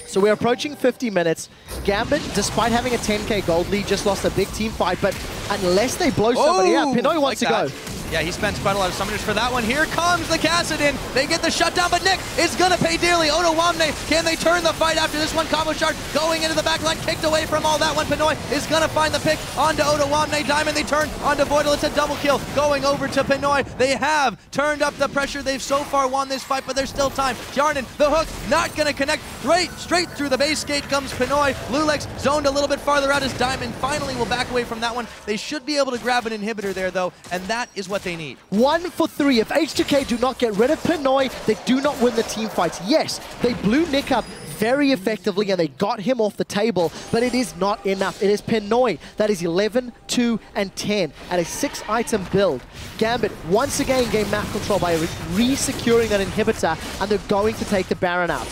So we're approaching 50 minutes. Gambit, despite having a 10k gold lead, just lost a big team fight, but unless they blow somebody out, Pinoy wants to go. Yeah, he spends quite a lot of summoners for that one. Here comes the Kassadin. They get the shutdown, but Nick is going to pay dearly. Odoamne, can they turn the fight after this one? Cabochard going into the back line, kicked away from all that one. Pinoy is going to find the pick onto Odoamne. Diamond, they turn onto Voidle. It's a double kill going over to Pinoy. They have turned up the pressure. They've so far won this fight, but there's still time. Hjarnan, the hook, not going to connect. Straight through the base gate comes Pinoy. loulex zoned a little bit farther out as Diamond finally will back away from that one. They should be able to grab an inhibitor there, though, and that is what they need. 1 for 3. If H2K do not get rid of Pinoy, they do not win the team fights. Yes, they blew Nick up very effectively and they got him off the table, but it is not enough. It is Pinoy that is 11, 2, and 10 at a 6-item build. Gambit once again gain map control by re-securing that inhibitor, and they're going to take the Baron out.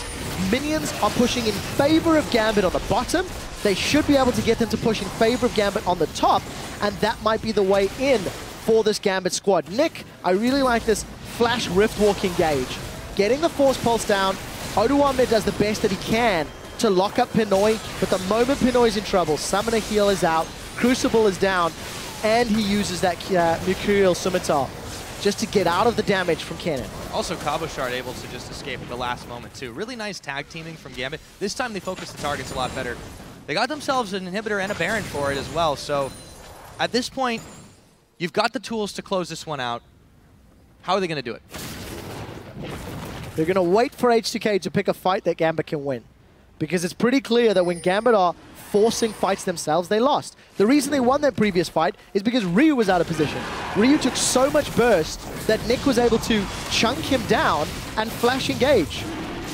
Minions are pushing in favor of Gambit on the bottom. They should be able to get them to push in favor of Gambit on the top, and that might be the way in for this Gambit squad. Nick, I really like this flash rift walk engage. Getting the force pulse down, Odoamne does the best that he can to lock up Pinoy, but the moment Pinoy's in trouble, Summoner Heal is out, Crucible is down, and he uses that Mercurial Scimitar just to get out of the damage from Kennen. Also, Cabochard able to just escape at the last moment, too. Really nice tag teaming from Gambit. This time they focused the targets a lot better. They got themselves an inhibitor and a Baron for it as well, so at this point, you've got the tools to close this one out. How are they going to do it? They're going to wait for H2K to pick a fight that Gambit can win. Because it's pretty clear that when Gambit are forcing fights themselves, they lost. The reason they won that previous fight is because Ryu was out of position. Ryu took so much burst that Nick was able to chunk him down and flash engage.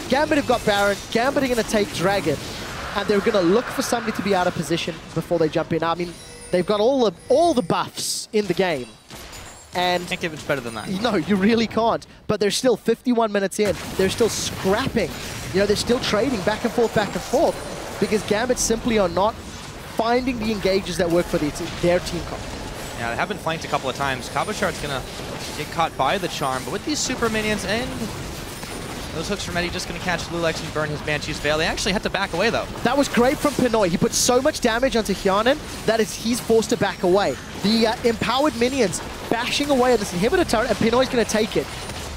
Gambit have got Baron, Gambit are going to take Dragon, and they're going to look for somebody to be out of position before they jump in. I mean, they've got all the buffs in the game. And can't get much better than that. No, you really can't. But they're still 51 minutes in. They're still scrapping. You know, they're still trading back and forth, because Gambit simply are not finding the engages that work for their team comp. Yeah, they have been flanked a couple of times. Cabochard's going to get caught by the charm, but with these super minions and those hooks from Eddie just going to catch loulex and burn his Banshee's Veil. They actually had to back away, though. That was great from Pinoy. He put so much damage onto Hjarnan that he's forced to back away. The empowered minions bashing away at this inhibitor turret, and Pinoy's going to take it.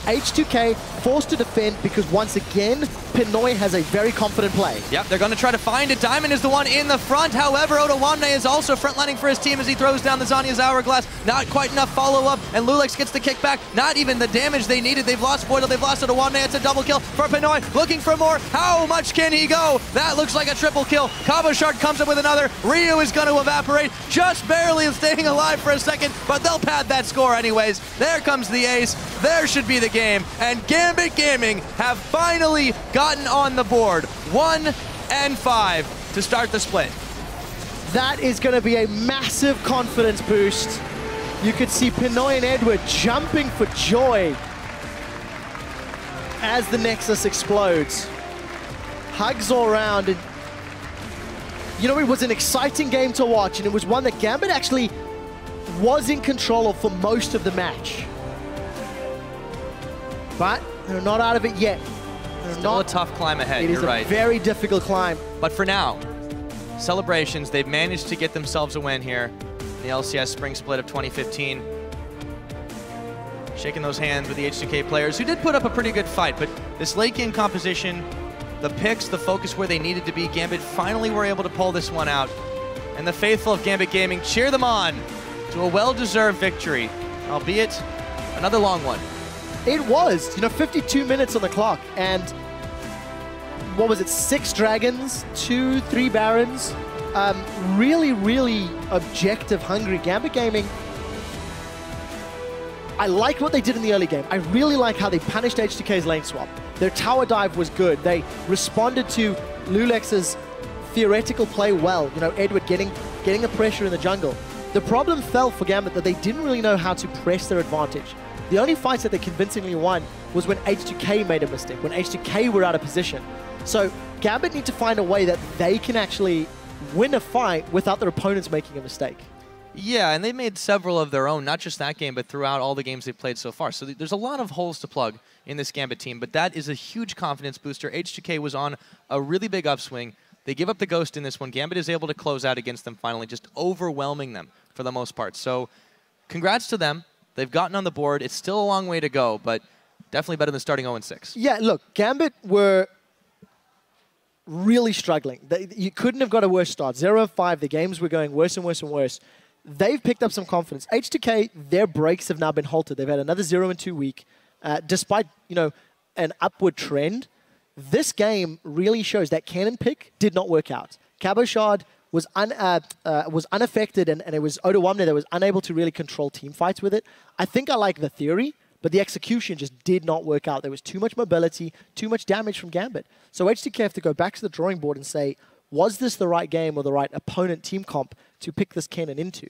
H2K forced to defend because, once again, Pinoy has a very confident play. Yep, they're going to try to find it. Diamond is the one in the front. However, Odoamne is also frontlining for his team as he throws down the Zanya's Hourglass. Not quite enough follow-up, and loulex gets the kickback. Not even the damage they needed. They've lost Voidle, they've lost Odoamne. It's a double kill for Pinoy. Looking for more. How much can he go? That looks like a triple kill. Cabochard comes up with another. Ryu is going to evaporate, just barely staying alive for a second, but they'll pad that score anyways. There comes the ace. There should be the game, and Gambit Gaming have finally gotten on the board. 1 and 5 to start the split. That is going to be a massive confidence boost. You could see Pinoy and Edward jumping for joy as the Nexus explodes. Hugs all around. And, you know, it was an exciting game to watch, and it was one that Gambit actually was in control of for most of the match. But they're not out of it yet. They're Still a tough climb ahead, you're right. It is a very difficult climb. But for now, celebrations, they've managed to get themselves a win here in the LCS Spring Split of 2015. Shaking those hands with the H2K players, who did put up a pretty good fight, but this late game composition, the picks, the focus where they needed to be, Gambit finally were able to pull this one out. And the faithful of Gambit Gaming cheer them on to a well-deserved victory, albeit another long one. It was, 52 minutes on the clock, and what was it, 6 Dragons, 3 Barons, really, really objective hungry. Gambit Gaming, I liked what they did in the early game. I really like how they punished H2K's lane swap. Their tower dive was good. They responded to loulex's theoretical play well. Edward getting the pressure in the jungle. The problem fell for Gambit that they didn't really know how to press their advantage. The only fights that they convincingly won was when H2K made a mistake, when H2K were out of position. So Gambit need to find a way that they can actually win a fight without their opponents making a mistake. Yeah, and they made several of their own, not just that game, but throughout all the games they've played so far. So there's a lot of holes to plug in this Gambit team, but that is a huge confidence booster. H2K was on a really big upswing. They give up the ghost in this one. Gambit is able to close out against them finally, just overwhelming them for the most part. So congrats to them. They've gotten on the board. It's still a long way to go, but definitely better than starting 0-6. Yeah, look, Gambit were really struggling. You couldn't have got a worse start. 0-5, the games were going worse and worse and worse. They've picked up some confidence. H2K, their breaks have now been halted. They've had another 0-2 week. Despite, an upward trend, this game really shows that Kennen pick did not work out. Cabochard was unaffected, and it was Odoamne that was unable to really control team fights with it. I think I like the theory, but the execution just did not work out. There was too much mobility, too much damage from Gambit. So H2K have to go back to the drawing board and say, was this the right game or the right opponent team comp to pick this Kennen into?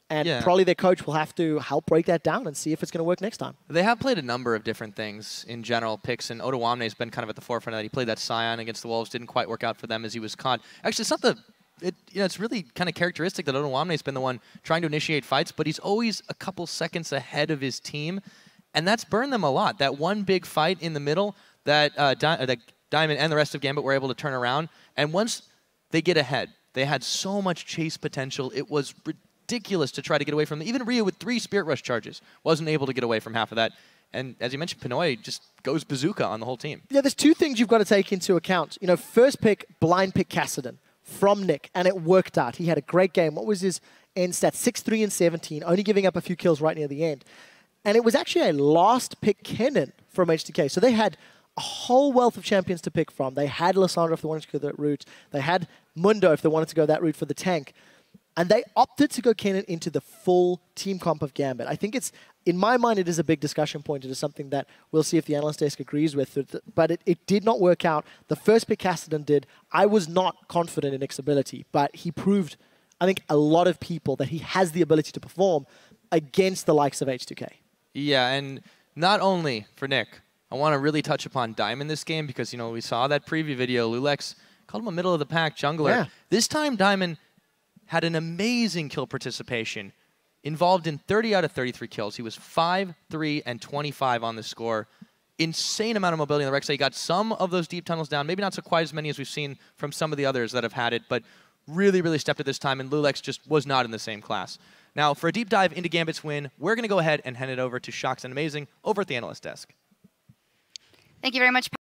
And probably their coach will have to help break that down and see if it's going to work next time. They have played a number of different things in general picks, and Odoamne has been kind of at the forefront of that. He played that Scion against the Wolves, didn't quite work out for them as he was caught. Actually, it's not it's really kind of characteristic that Odoamne has been the one trying to initiate fights, but he's always a couple seconds ahead of his team, and that's burned them a lot. That one big fight in the middle that Diamond and the rest of Gambit were able to turn around, and once they get ahead, they had so much chase potential. It was ridiculous to try to get away from them. Even Ryu with 3 Spirit Rush charges wasn't able to get away from half of that. And as you mentioned, Pinoy just goes bazooka on the whole team. Yeah, there's 2 things you've got to take into account. First pick, blind pick Kassadin from Nick, and it worked out. He had a great game. What was his end stat? 6-3 and 17, only giving up a few kills right near the end. And it was actually a last pick Kennen from H2K. So they had a whole wealth of champions to pick from. They had Lissandra if they wanted to go that route. They had Mundo if they wanted to go that route for the tank. And they opted to go Kennen into the full team comp of Gambit. I think it's, in my mind, it is a big discussion point. It is something that we'll see if the analyst desk agrees with. But it did not work out. The first pick Kassadin did. I was not confident in Nick's ability, but he proved, I think, a lot of people that he has the ability to perform against the likes of H2K. Yeah, and not only for Nick, I want to really touch upon Diamond this game because, we saw that preview video. loulex called him a middle-of-the-pack jungler. Yeah. This time, Diamond had an amazing kill participation, involved in 30 out of 33 kills. He was 5, 3, and 25 on the score. Insane amount of mobility in the Rek'Sai. He got some of those deep tunnels down, maybe not so quite as many as we've seen from some of the others that have had it, but really, really stepped at this time, and loulex just was not in the same class. Now, for a deep dive into Gambit's win, we're going to go ahead and hand it over to Shocks and Amazing over at the analyst desk. Thank you very much.